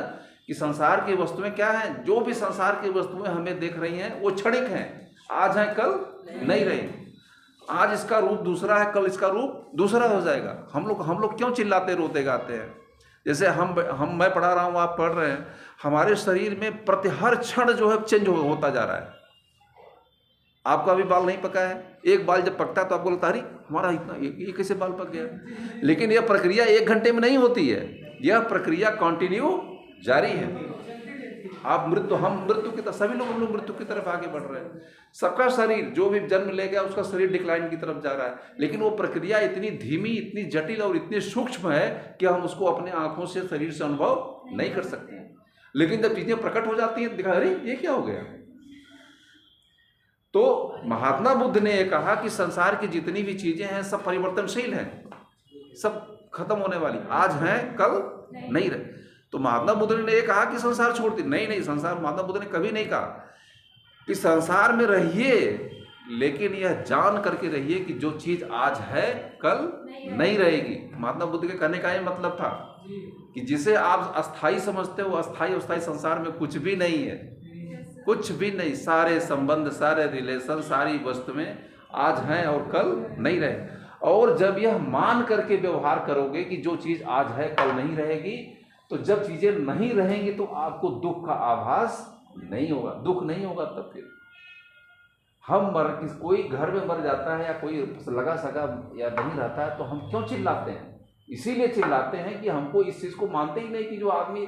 कि संसार की वस्तुएं क्या हैं, जो भी संसार की वस्तुएं हमें देख रही हैं वो क्षणिक हैं, आज है कल नहीं रही। आज इसका रूप दूसरा है, कल इसका रूप दूसरा हो जाएगा। हम लोग क्यों चिल्लाते रोते गाते हैं? जैसे मैं पढ़ा रहा हूँ, आप पढ़ रहे हैं, हमारे शरीर में प्रति हर क्षण जो है चेंज होता जा रहा है। आपका अभी बाल नहीं पका है, एक बाल जब पकता है तो आपको लगता है अरे हमारा इतना ये कैसे बाल पक गया, लेकिन यह प्रक्रिया 1 घंटे में नहीं होती है, यह प्रक्रिया कंटिन्यू जारी है। हम मृत्यु की तरफ, सभी लोग हम लोग मृत्यु की तरफ आगे बढ़ रहे हैं। सबका शरीर जो भी जन्म ले गया उसका शरीर डिक्लाइन की तरफ जा रहा है, लेकिन वो प्रक्रिया इतनी धीमी, इतनी जटिल और इतनी सूक्ष्म है कि हम उसको अपने आंखों से, शरीर से अनुभव नहीं कर सकते। लेकिन जब चीजें प्रकट हो जाती हैं दिखा अरे ये क्या हो गया। तो महात्मा बुद्ध ने कहा कि संसार की जितनी भी चीजें हैं सब परिवर्तनशील हैं, सब खत्म होने वाली, आज हैं कल नहीं रहे। तो महात्मा बुद्ध ने ये कहा कि संसार छोड़ दी, नहीं, संसार, महात्मा बुद्ध ने कभी नहीं कहा कि संसार में रहिए, लेकिन यह जान करके रहिए कि जो चीज आज है कल नहीं रहेगी। महात्मा बुद्ध के कहने का ये मतलब था कि जिसे आप अस्थाई समझते हो, अस्थाई संसार में कुछ भी नहीं है, कुछ भी नहीं। सारे संबंध, सारे रिलेशन, सारी वस्तुएं आज हैं और कल नहीं रहे। और जब यह मान करके व्यवहार करोगे कि जो चीज आज है कल नहीं रहेगी, तो जब चीजें नहीं रहेंगी तो आपको दुख का आभास नहीं होगा, दुख नहीं होगा। तब फिर कोई घर में मर जाता है या कोई लगा सगा या नहीं रहता है तो हम क्यों चिल्लाते हैं? इसीलिए चिल्लाते हैं कि हमको इस चीज को मानते ही नहीं कि जो आदमी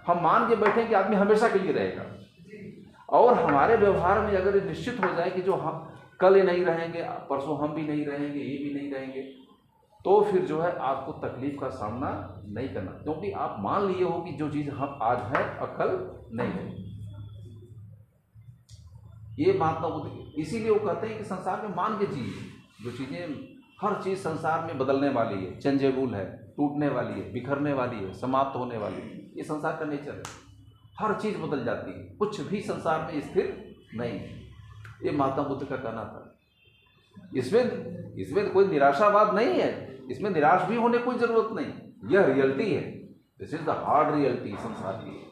हम मान के बैठे कि आदमी हमेशा के लिए रहेगा, और हमारे व्यवहार में अगर निश्चित हो जाए कि जो हम कल नहीं रहेंगे, परसों हम भी नहीं रहेंगे, ये भी नहीं रहेंगे, तो फिर जो है आपको तकलीफ का सामना नहीं करना, क्योंकि आप मान लिए हो कि जो चीज हम आज है और कल नहीं है। ये महात्मा बुद्ध, इसीलिए वो कहते हैं कि संसार में मान के जिए, जो चीजें, हर चीज संसार में बदलने वाली है, चेंजेबल है, टूटने वाली है, बिखरने वाली है, समाप्त होने वाली है, ये संसार का नेचर है। हर चीज बदल जाती है, कुछ भी संसार में स्थिर नहीं है। ये महात्मा बुद्ध का कहना था। इसमें कोई निराशावाद नहीं है, इसमें निराश भी होने कोई जरूरत नहीं। यह रियलिटी है, this is the hard reality संसार की।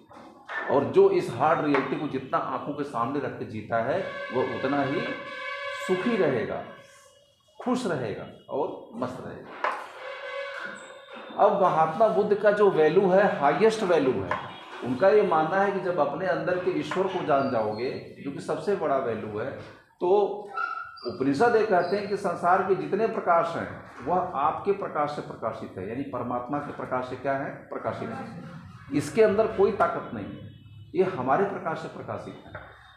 और जो इस हार्ड रियलिटी को जितना आंखों के सामने रख के जीता है वो उतना ही सुखी रहेगा, खुश रहेगा और मस्त रहेगा। अब महात्मा बुद्ध का जो वैल्यू है, हाईएस्ट वैल्यू है, उनका ये मानना है कि जब अपने अंदर के ईश्वर को जान जाओगे, जो कि सबसे बड़ा वैल्यू है, तो उपनिषद ये कहते हैं कि संसार के जितने प्रकाश हैं वह आपके प्रकाश से प्रकाशित है, यानी परमात्मा के प्रकाश से क्या है, प्रकाशित है। इसके अंदर कोई ताकत नहीं है, ये हमारे प्रकाश से प्रकाशित है।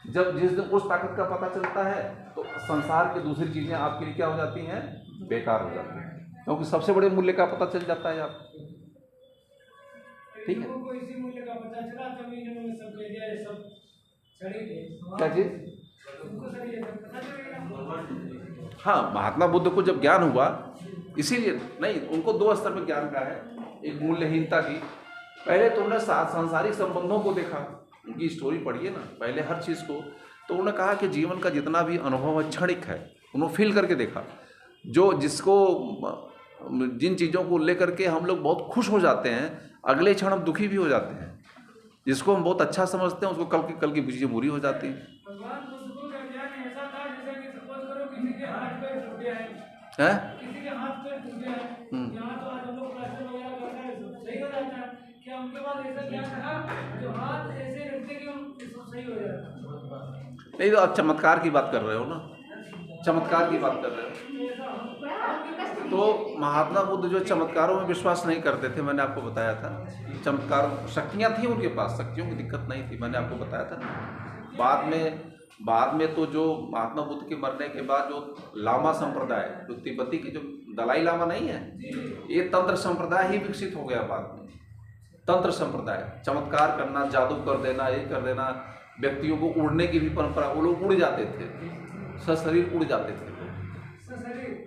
जब जिस दिन उस ताकत का पता चलता है तो संसार की दूसरी चीजें आपके लिए क्या हो जाती हैं, बेकार हो जाती हैं, क्योंकि सबसे बड़े मूल्य का पता चल जाता है आपको। ठीक है, इसी मूल्य का पता चला तभी इन्होंने सब कह दिया, ये सब चढ़ेंगे। क्या चीज? हाँ, महात्मा बुद्ध को जब ज्ञान हुआ, इसीलिए नहीं, उनको 2 स्तर में ज्ञान का है। एक मूल्यहीनता की, पहले तो उन्होंने सांसारिक संबंधों को देखा, उनकी स्टोरी पढ़िए ना, पहले हर चीज़ को, तो उन्होंने कहा कि जीवन का जितना भी अनुभव है क्षणिक है। उन्होंने फील करके देखा, जिन चीज़ों को लेकर के हम लोग बहुत खुश हो जाते हैं, अगले क्षण हम दुखी भी हो जाते हैं। जिसको हम बहुत अच्छा समझते हैं उसको कल की चीज़ें बुरी हो जाती हैं। किसी के हाथ पैर टूट गया है, यहाँ तो आज हम लोग प्लास्टर वगैरह करते हैं, सही हो जाता है। क्या उनके पास ऐसा ज्ञान था जो हाथ ऐसे रखते कि सब सही हो जाता? नहीं, तो आप चमत्कार की बात कर रहे हो ना, चमत्कार की बात कर रहे हो। तो महात्मा बुद्ध जो चमत्कारों में विश्वास नहीं करते थे, मैंने आपको बताया था। चमत्कार, शक्तियाँ थी उनके पास, शक्तियों की दिक्कत नहीं थी, मैंने आपको बताया था। बाद में तो जो महात्मा बुद्ध के मरने के बाद जो लामा संप्रदाय, जो तिब्बती की, जो दलाई लामा नहीं है, ये तंत्र संप्रदाय ही विकसित हो गया बाद में। तंत्र संप्रदाय, चमत्कार करना, जादू कर देना, ये कर देना, व्यक्तियों को उड़ने की भी परंपरा, वो लोग उड़ जाते थे, सशरीर उड़ जाते थे।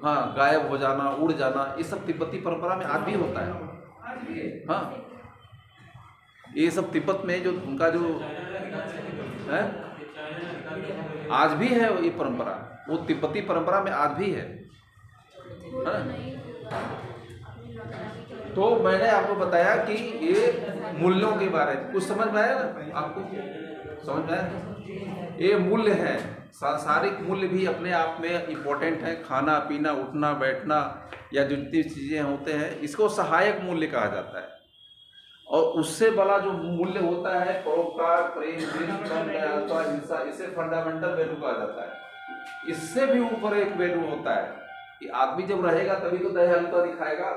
हाँ, गायब हो जाना, उड़ जाना, ये सब तिब्बती परंपरा में आज भी होता है। हाँ, ये सब तिब्बत में जो उनका जो है आज भी है ये परंपरा, वो तिब्बती परंपरा में आज भी है ना? तो मैंने आपको बताया कि ये मूल्यों के बारे में कुछ समझ में आया ना आपको? समझ में आया? ये मूल्य है, सांसारिक मूल्य भी अपने आप में इम्पोर्टेंट है। खाना पीना उठना बैठना या जितनी चीज़ें होते हैं इसको सहायक मूल्य कहा जाता है। और उससे बड़ा जो मूल्य होता है परोपकार, प्रेम, दयालुता, हिंसा, इसे फंडामेंटल वैल्यू कहा जाता है। इससे भी ऊपर एक वैल्यू होता है कि आदमी जब रहेगा तभी तो दयालुता दिखाएगा।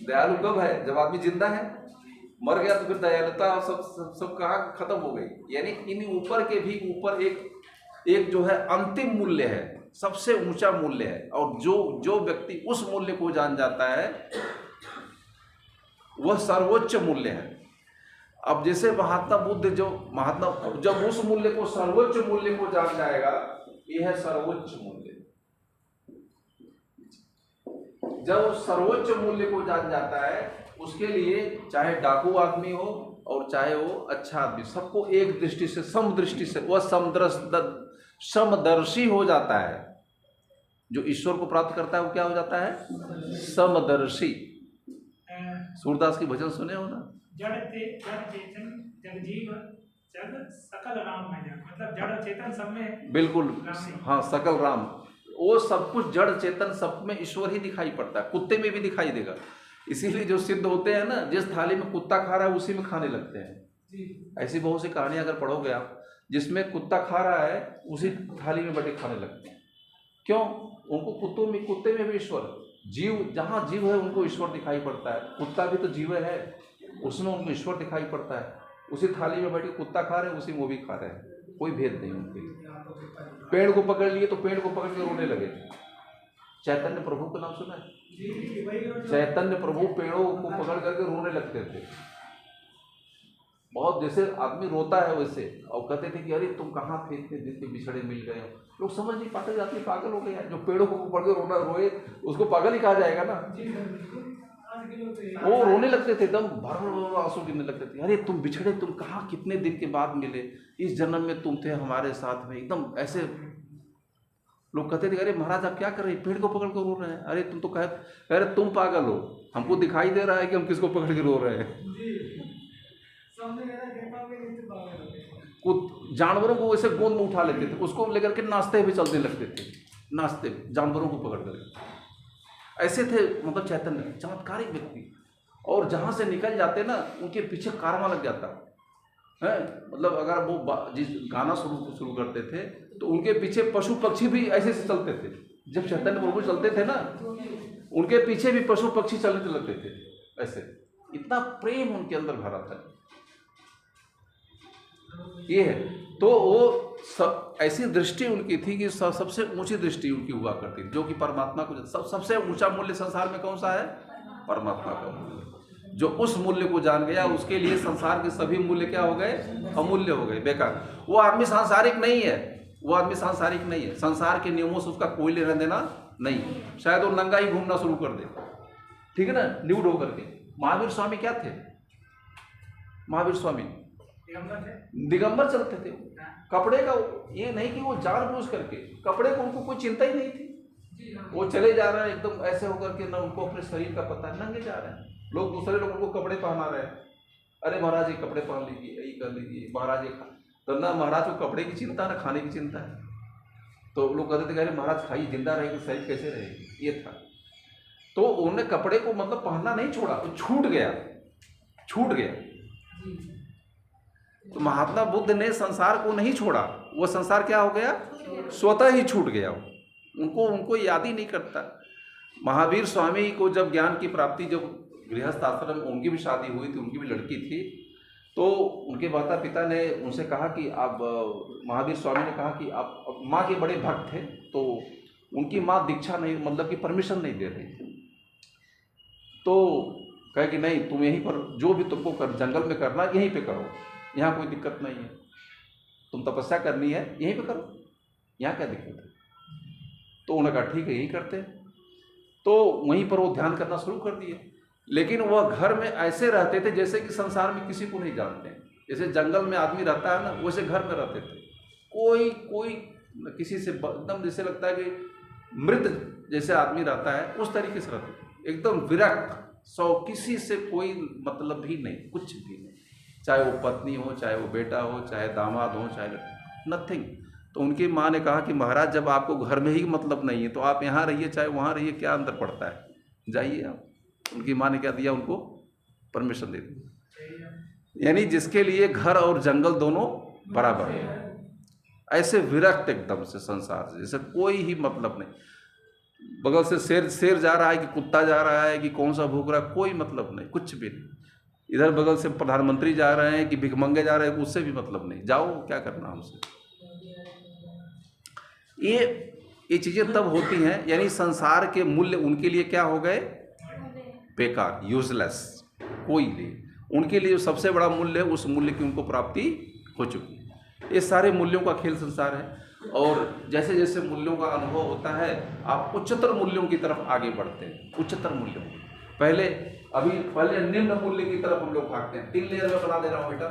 दयालु कब है? जब आदमी जिंदा है। मर गया तो फिर दयालुता सब कहाँ खत्म हो गई। यानी इन ऊपर के भी ऊपर एक जो है अंतिम मूल्य है, सबसे ऊंचा मूल्य है। और जो व्यक्ति उस मूल्य को जान जाता है वह सर्वोच्च मूल्य है। अब जैसे महात्मा बुद्ध जब उस मूल्य को सर्वोच्च मूल्य को जान जाएगा, यह है सर्वोच्च मूल्य। जब उस सर्वोच्च मूल्य को जान जाता है उसके लिए चाहे डाकू आदमी हो और चाहे वो अच्छा आदमी, सबको एक दृष्टि से समदृष्टि से वह समदर्शी हो जाता है। जो ईश्वर को प्राप्त करता है वो क्या हो जाता है? समदर्शी। सूरदास की भजन सुने हो ना? जड़ चेतन जग जीव जग सकल राम है, मतलब जड़ चेतन सब में बिल्कुल हाँ, सकल राम। वो सब कुछ जड़ चेतन सब में ईश्वर ही दिखाई पड़ता है, कुत्ते में भी दिखाई देगा। इसीलिए जो सिद्ध होते हैं ना, जिस थाली में कुत्ता खा रहा है उसी में खाने लगते हैं। ऐसी बहुत सी कहानियां अगर पढ़ोगे आप, जिसमें कुत्ता खा रहा है उसी थाली में बैठे खाने लगते हैं। क्यों? उनको कुत्ते में भी ईश्वर, जीव जहाँ जीव है उनको ईश्वर दिखाई पड़ता है। कुत्ता भी तो जीव है, उसमें उनको ईश्वर दिखाई पड़ता है। उसी थाली में बैठे कुत्ता खा रहे हैं उसी में वो भी खा रहे हैं, कोई भेद नहीं उनके। पेड़ को पकड़ लिए तो पेड़ को पकड़ के रोने लगे। चैतन्य प्रभु का नाम सुना है? चैतन्य प्रभु पेड़ों को पकड़ करके रोने लगते थे। बहुत जैसे आदमी रोता है वैसे, और कहते थे कि अरे तुम कहाँ थे, इतने दिन के बिछड़े मिल गए हो। लोग समझ नहीं पाते, जाते पागल हो गए। जो पेड़ों को पकड़ के रोए उसको पागल ही कहा जाएगा ना। वो रोने लगते थे, एकदम भर आंसू गिरने लगते थे। अरे तुम बिछड़े, तुम कहाँ, कितने दिन के बाद मिले, इस जन्म में तुम थे हमारे साथ में, एकदम ऐसे। लोग कहते थे अरे महाराज आप क्या कर रहे हैं, पेड़ को पकड़ कर रो रहे हैं। अरे तुम तो कह रहे तुम पागल हो, हमको दिखाई दे रहा है कि हम किसको पकड़ के रो रहे हैं। कुछ जानवरों को वैसे गोद में उठा लेते थे, उसको लेकर के नाचते हुए चलने लगते थे, नाचते जानवरों को पकड़ कर। ऐसे थे मतलब चैतन्य, चमत्कारिक व्यक्ति। और जहाँ से निकल जाते ना उनके पीछे कारवां लग जाता है। मतलब अगर वो जिस गाना शुरू करते थे तो उनके पीछे पशु पक्षी भी ऐसे से चलते थे। जब चैतन्य प्रभु चलते थे ना, उनके पीछे भी पशु पक्षी चलने लगते थे ऐसे। इतना प्रेम उनके अंदर भरा था। ये है तो वो सब ऐसी दृष्टि उनकी थी कि सबसे ऊंची दृष्टि उनकी हुआ करती थी, जो कि परमात्मा को सबसे ऊंचा मूल्य संसार में कौन सा है? परमात्मा का मूल्य। जो उस मूल्य को जान गया उसके लिए संसार के सभी मूल्य क्या हो गए? अमूल्य हो गए, बेकार। वो आदमी सांसारिक नहीं है, वो आदमी सांसारिक नहीं है। संसार के नियमों से उसका कोई लेना देना नहीं। शायद वो नंगा ही घूमना शुरू कर दे, ठीक है ना, न्यूड होकर के। महावीर स्वामी क्या थे? महावीर स्वामी दिगंबर चलते थे। कपड़े का ये नहीं कि वो जानबूझ करके, कपड़े को उनको कोई चिंता ही नहीं थी। वो चले जा रहे हैं एकदम ऐसे होकर के, ना उनको अपने शरीर का पता है, नंगे जा रहे हैं। लोग दूसरे लोगों को कपड़े पहना रहे हैं। अरे महाराज ये कपड़े पहन लीजिए, यही कर लीजिए महाराज। ये तो ना महाराज को कपड़े की चिंता ना खाने की चिंता है। तो लोग कहते थे अरे महाराज खाइए, जिंदा रहेगी, शरीर कैसे रहेगी। ये था। तो उन्होंने कपड़े को मतलब पहनना नहीं छोड़ा, तो छूट गया। तो महात्मा बुद्ध ने संसार को नहीं छोड़ा, वो संसार क्या हो गया? स्वतः ही छूट गया। उनको याद ही नहीं करता। महावीर स्वामी को जब ज्ञान की प्राप्ति, जब गृहस्थ आश्रम, उनकी भी शादी हुई थी, उनकी भी लड़की थी, तो उनके माता पिता ने उनसे कहा कि आप, महावीर स्वामी ने कहा कि आप माँ के बड़े भक्त थे, तो उनकी माँ दीक्षा नहीं, मतलब कि परमिशन नहीं दे रही थी। तो कहे कि नहीं, तुम यहीं पर जो भी तुमको जंगल में करना यहीं पे करो, यहाँ कोई दिक्कत नहीं है। तुम तपस्या करनी है यहीं पे करो, यहाँ क्या दिक्कत है। तो उन्होंने कहा ठीक है यही करते हैं। तो वहीं पर वो ध्यान करना शुरू कर दिए। लेकिन वह घर में ऐसे रहते थे जैसे कि संसार में किसी को नहीं जानते हैं। जैसे जंगल में आदमी रहता है ना, वैसे घर में रहते थे। कोई किसी से एकदम जैसे लगता है कि मृत जैसे आदमी रहता है, उस तरीके से रहते थे, एकदम विरक्त, किसी से कोई मतलब भी नहीं, कुछ भी नहीं, चाहे वो पत्नी हो, चाहे वो बेटा हो, चाहे दामाद हो, चाहे नथिंग। तो उनकी माँ ने कहा कि महाराज जब आपको घर में ही मतलब नहीं है तो आप यहाँ रहिए चाहे वहाँ रहिए, क्या अंतर पड़ता है, जाइए आप। उनकी माँ ने क्या दिया, उनको परमिशन दे दी। यानी जिसके लिए घर और जंगल दोनों बराबर है, ऐसे विरक्त एकदम से संसार से, जैसे कोई ही मतलब नहीं। बगल से शेर जा रहा है कि कुत्ता जा रहा है कि कौन सा भूख रहा है, कोई मतलब नहीं, कुछ भी नहीं। इधर बगल से प्रधानमंत्री जा रहे हैं कि भिखमंगे जा रहे हैं, उससे भी मतलब नहीं, जाओ क्या करना हमसे। ये चीजें तब होती हैं, यानी संसार के मूल्य उनके लिए क्या हो गए, बेकार, यूजलेस, कोई नहीं। उनके लिए सबसे बड़ा मूल्य है, उस मूल्य की उनको प्राप्ति हो चुकी है। ये सारे मूल्यों का खेल संसार है। और जैसे जैसे मूल्यों का अनुभव होता है, आप उच्चतर मूल्यों की तरफ आगे बढ़ते हैं। उच्चतर मूल्यों, पहले निम्न मूल्य की तरफ हम लोग भागते हैं। 3 लेयर में बना दे रहा हूँ बेटा,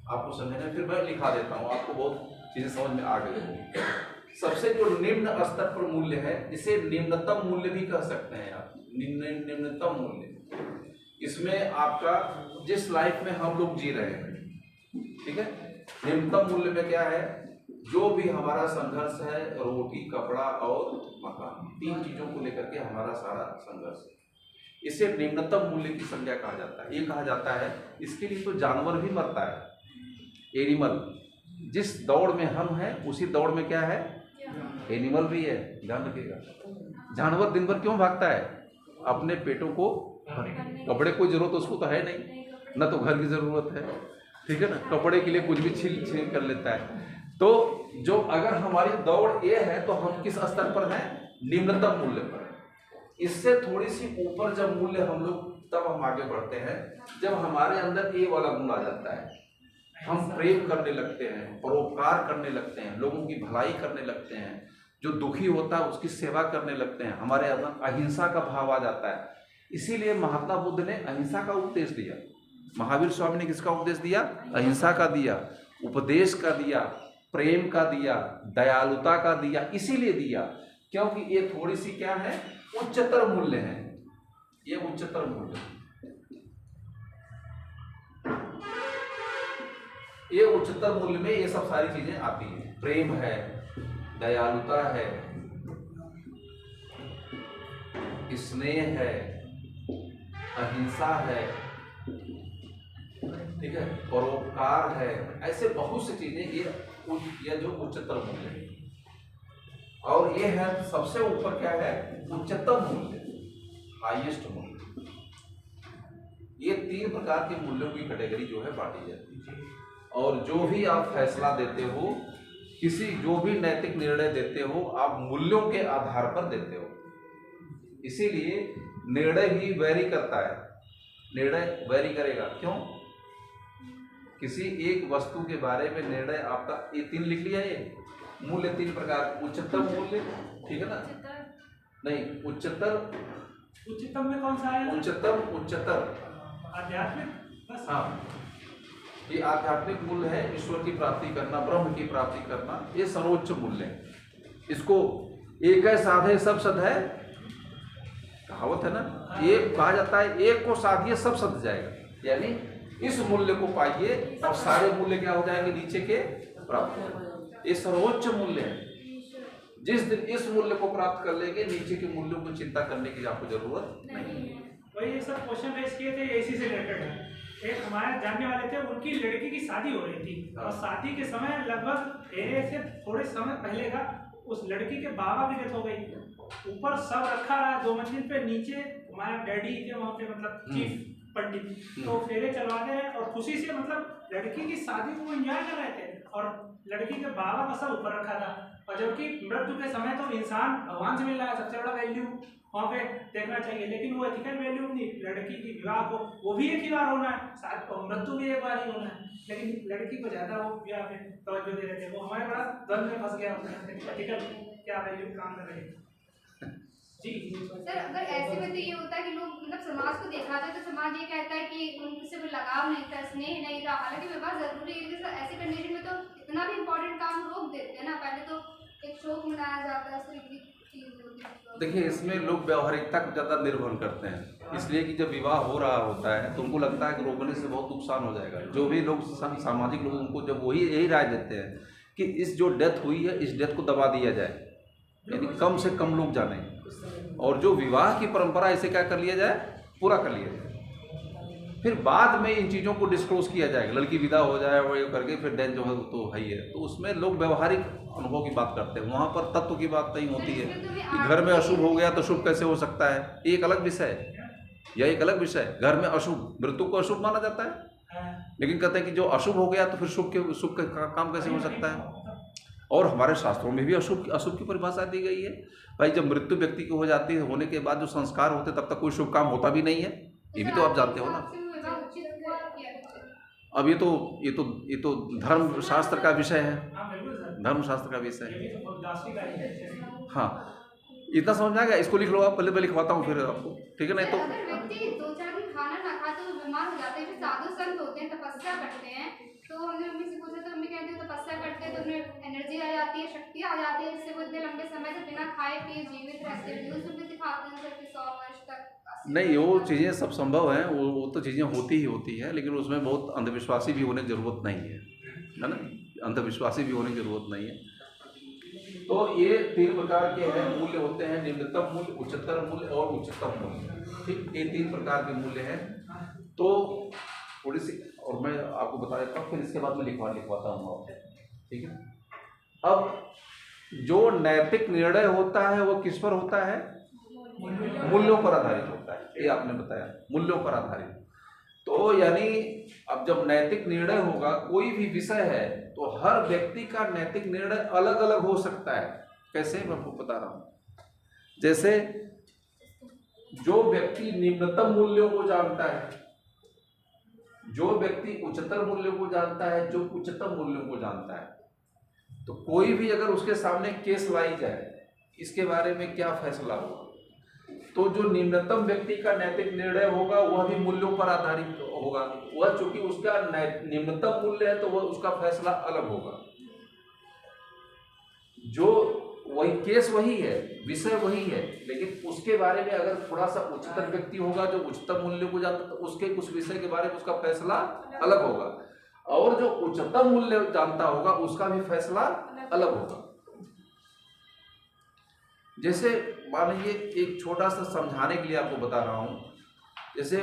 आपको समझना, फिर मैं लिखा देता हूँ, आपको बहुत चीजें समझ में आ गई होंगी। सबसे जो निम्न स्तर पर मूल्य है, इसे निम्नतम मूल्य भी कह सकते हैं आप, निम्नतम मूल्य। इसमें आपका जिस लाइफ में हम लोग जी रहे हैं, ठीक है, निम्नतम मूल्य में क्या है, जो भी हमारा संघर्ष है, रोटी, कपड़ा और मकान, 3 चीजों को लेकर के हमारा सारा संघर्ष है, इसे निम्नतम मूल्य की संज्ञा कहा जाता है। ये कहा जाता है, इसके लिए तो जानवर भी मरता है, एनिमल। जिस दौड़ में हम हैं उसी दौड़ में क्या है, एनिमल भी है, ध्यान रखिएगा। जानवर दिन भर क्यों भागता है, अपने पेटों को, कपड़े कोई जरूरत उसको तो है नहीं, न तो घर की जरूरत है, ठीक है ना, कपड़े के लिए कुछ भी छील कर लेता है। तो जो अगर हमारी दौड़ ये है तो हम किस स्तर पर हैं, निम्नतम मूल्य पर। इससे थोड़ी सी ऊपर जब मूल्य हम लोग, तब हम आगे बढ़ते हैं जब हमारे अंदर ये वाला गुण आ जाता है, हम प्रेम करने लगते हैं, परोपकार करने लगते हैं, लोगों की भलाई करने लगते हैं, जो दुखी होता है उसकी सेवा करने लगते हैं, हमारे अंदर अहिंसा का भाव आ जाता है। इसीलिए महात्मा बुद्ध ने अहिंसा का उपदेश दिया, महावीर स्वामी ने किसका उपदेश दिया, अहिंसा का दिया, उपदेश का दिया, प्रेम का दिया, दयालुता का दिया। इसीलिए दिया क्योंकि ये थोड़ी सी क्या है, उच्चतर मूल्य है, ये उच्चतर मूल्य, ये उच्चतर मूल्य में ये सब सारी चीजें आती हैं। प्रेम है, दयालुता है, स्नेह है, अहिंसा है, ठीक है, परोपकार है, ऐसे बहुत सी चीजें, ये जो उच्चतर मूल्य है। और ये है सबसे ऊपर क्या है, उच्चतम मूल्य, हाईएस्ट मूल्य। ये 3 प्रकार के मूल्यों की कैटेगरी जो है बांटी जाती है। और जो भी आप फैसला देते हो, जो भी नैतिक निर्णय देते हो, आप मूल्यों के आधार पर देते हो। इसीलिए निर्णय भी वैरी करता है, निर्णय वैरी करेगा। क्यों, किसी एक वस्तु के बारे में निर्णय आपका, ये 3 लिख लिया, ये मूल्य 3 प्रकार, उच्चतम मूल्य, ठीक है ना, नहीं उच्चतम में कौन सा है, उच्चतर आध्यात्मिक, हाँ, ये आध्यात्मिक मूल्य है, ईश्वर की प्राप्ति करना, ब्रह्म की प्राप्ति करना, ये सर्वोच्च मूल्य है। इसको एक है साधे सब सद है, कहावत है ना, ये कहा जाता है, एक को साधिए सब सद जाएगा। यानी इस मूल्य को पाइए और सारे मूल्य क्या हो जाएंगे, नीचे के प्राप्त। ये सर्वोच्च मूल्य है। जिस दिन इस मूल्य को प्राप्त कर लेंगे, नीचे के मूल्यों को चिंता करने की आपको जरूरत नहीं है। वही ये सब क्वेश्चन रेज किए थे, इसी से रिलेटेड है। एक हमारे जानने वाले थे, उनकी लड़की की शादी हो रही थी, और शादी के समय लगभग मेरे से थोड़े समय पहले का, उस लड़की के बाबा की डेथ हो गई। ऊपर सब रखा रहा 2 मंजिल पे, नीचे हमारे डैडी के वहाँ पे मतलब चीफ पंडित, तो फेरे चलवाते हैं और खुशी से मतलब लड़की की शादी को एंजॉय कर रहे थे, और लड़की के बाबा का सब ऊपर रखा था। और जबकि मृत्यु के समय तो इंसान भगवान से मिल रहा है, सबसे बड़ा वैल्यू वहाँ पे देखना चाहिए, लेकिन वो एथिकल वैल्यू नहीं, लड़की की विवाह को वो भी एक ही बार होना है, मृत्यु भी एक बार ही होना है, लेकिन लड़की को ज्यादा वो विवाह में तवज्जो दे रहे थे। वो हमारे बड़ा द्वंद में फंस गया, एथिकल क्या वैल्यू काम कर रहे हैं। जी सर, अगर ऐसे में तो ये होता है कि लोग मतलब समाज समाज को देखा जाए तो समाज ये कहता है कि उनसे कोई लगाव नहीं था, स्नेह नहीं था। हालांकि विवाह जरूरी है, लेकिन ऐसी कंडीशन में तो इतना भी इम्पोर्टेंट काम रोक देते हैं ना। पहले तो एक शौक मनाया जाता है, चीज होती है। देखिए, इसमें लोग व्यवहारिकता को ज़्यादा निर्भर करते हैं, इसलिए कि जब विवाह हो रहा होता है तो उनको लगता है कि रोकने से बहुत नुकसान हो जाएगा। जो भी लोग सामाजिक लोग उनको जब वही यही राय देते हैं कि इस जो डेथ हुई है इस डेथ को दबा दिया जाए, यानी कम से कम लोग जाने, और जो विवाह की परंपरा इसे क्या कर लिया जाए, पूरा कर लिया जाए। फिर बाद में इन चीज़ों को डिस्क्लोज किया जाएगा, लड़की विदा हो जाए और ये करके फिर डेथ जो है तो है ही है। तो उसमें लोग व्यवहारिक अनुभव की बात करते हैं, वहाँ पर तत्व की बात नहीं होती है कि घर में अशुभ हो गया तो शुभ कैसे हो सकता है। ये एक अलग विषय है, यह एक अलग विषय है। घर में अशुभ, मृत्यु को अशुभ माना जाता है, लेकिन कहते हैं कि जो अशुभ हो गया तो फिर शुभ का काम कैसे हो सकता है। और हमारे शास्त्रों में भी अशुभ की परिभाषा दी गई है। भाई, जब मृत्यु व्यक्ति की हो जाती है, होने के बाद जो संस्कार होते तब तक कोई शुभ काम होता भी नहीं है, ये भी तो आप जानते हो ना। अब ये तो धर्म शास्त्र का विषय है, धर्म शास्त्र का विषय है। हाँ, इतना समझ में आ गया। इसको लिख लो आप, पहले मैं लिखवाता हूँ फिर आपको, ठीक है। नहीं तो अगर व्यक्ति 2-4 दिन खाना ना खाए तो बीमार हो जाते हैं। साधु संत होते हैं, तपस्या करते हैं, तो हमने मम्मी से पूछा तो मम्मी कहती है तपस्या करते हैं तो उन्हें एनर्जी आ जाती है, शक्ति आ जाती है, जिससे वो इतने लंबे समय से बिना खाए पिए जीवित रहते हैं। न्यूज़ में भी दिखाते हैं कि 100 वर्ष तक। नहीं, वो चीज़ें सब संभव हैं, वो तो चीज़ें होती ही होती हैं, लेकिन उसमें बहुत अंधविश्वासी भी होने की ज़रूरत नहीं है ना। अंधविश्वासी भी होने की ज़रूरत नहीं है। तो ये 3 प्रकार के हैं मूल्य होते हैं, निम्नतम मूल्य, उच्चतर मूल्य और उच्चतम मूल्य। ठीक, ये 3 प्रकार के मूल्य हैं। तो थोड़ी सी और मैं आपको बता देता हूँ, फिर इसके बाद मैं लिखवाता हूँ आपको, ठीक है। अब जो नैतिक निर्णय होता है वो किस पर होता है, मूल्यों पर आधारित होता है। ये आपने बताया, मूल्यों पर आधारित। तो यानी अब जब नैतिक निर्णय होगा, कोई भी विषय है, तो हर व्यक्ति का नैतिक निर्णय अलग अलग हो सकता है। कैसे, मैं आपको बता रहा हूं। जैसे जो व्यक्ति निम्नतम मूल्यों को जानता है, जो व्यक्ति उच्चतर मूल्यों को जानता है, जो उच्चतम मूल्यों को जानता है, तो कोई भी अगर उसके सामने केस लाई जाए, इसके बारे में क्या फैसला होगा, तो जो निम्नतम व्यक्ति का नैतिक निर्णय होगा वह भी मूल्यों पर आधारित होगा। वह चूंकि उसका निम्नतम मूल्य है तो वह उसका फैसला अलग होगा। जो वही केस वही है, विषय वही है, लेकिन उसके बारे में अगर थोड़ा सा उच्चतर व्यक्ति होगा जो उच्चतम मूल्य को जानता, तो उसके उस विषय के बारे में उसका फैसला अलग होगा, और जो उच्चतम मूल्य जानता होगा उसका भी फैसला अलग होगा। जैसे मान लीजिए, एक छोटा सा समझाने के लिए आपको बता रहा हूँ। जैसे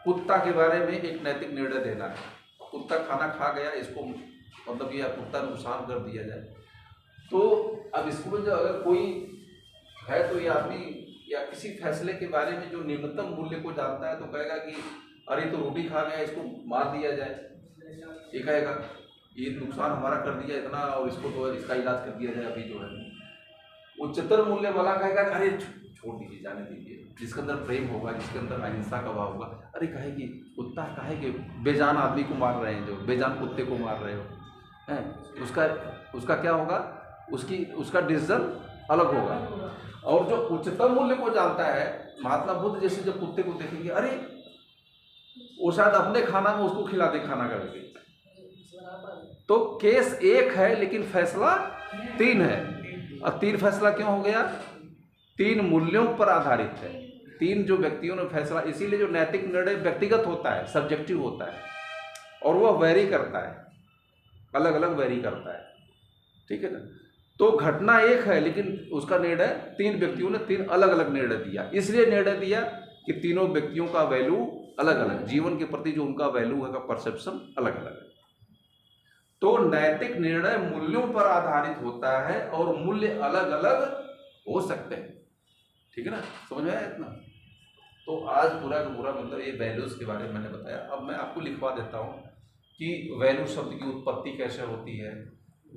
कुत्ता के बारे में एक नैतिक निर्णय देना है। कुत्ता खाना खा गया, इसको मतलब ये कुत्ता नुकसान कर दिया जाए, तो अब इसको जो अगर कोई है तो ये आदमी या किसी फैसले के बारे में जो निम्नतम मूल्य को जानता है तो कहेगा कि अरे तो रोटी खा गया, इसको मार दिया जाए। ये कहेगा ये नुकसान हमारा कर दिया इतना, और इसको तो इसका इलाज कर दिया जाए अभी जो है। उच्चतर मूल्य वाला कहेगा अरे छोड़ दीजिए, जाने दीजिए। जिसके अंदर प्रेम होगा, जिसके अंदर अहिंसा का भाव होगा, अरे कहे कि कुत्ता कहे कि बेजान आदमी को मार रहे हैं, जो बेजान कुत्ते को मार रहे हो हैं, उसका क्या होगा, उसका डिसीजन अलग होगा। और जो उच्चतम मूल्य को जानता है, महात्मा बुद्ध जैसे जब कुत्ते को देखेंगे, अरे वो शायद अपने खाना में उसको खिला दे खाना करके। तो केस एक है लेकिन फैसला 3 है। और 3 फैसला क्यों हो गया, 3 मूल्यों पर आधारित है। 3 जो व्यक्तियों ने फैसला, इसीलिए जो नैतिक निर्णय व्यक्तिगत होता है, सब्जेक्टिव होता है, और वह वैरी करता है, अलग अलग वैरी करता है, ठीक है ना। तो घटना एक है लेकिन उसका निर्णय 3 व्यक्तियों ने 3 अलग अलग निर्णय दिया। इसलिए निर्णय दिया कि तीनों व्यक्तियों का वैल्यू अलग अलग, जीवन के प्रति जो उनका वैल्यू है का परसेप्शन अलग अलग है। तो नैतिक निर्णय मूल्यों पर आधारित होता है और मूल्य अलग अलग हो सकते हैं, ठीक है ना, समझ में आया इतना। तो आज पूरा का पूरा मतलब ये वैल्यूज के बारे में मैंने बताया। अब मैं आपको लिखवा देता हूँ कि वैल्यू शब्द की उत्पत्ति कैसे होती है,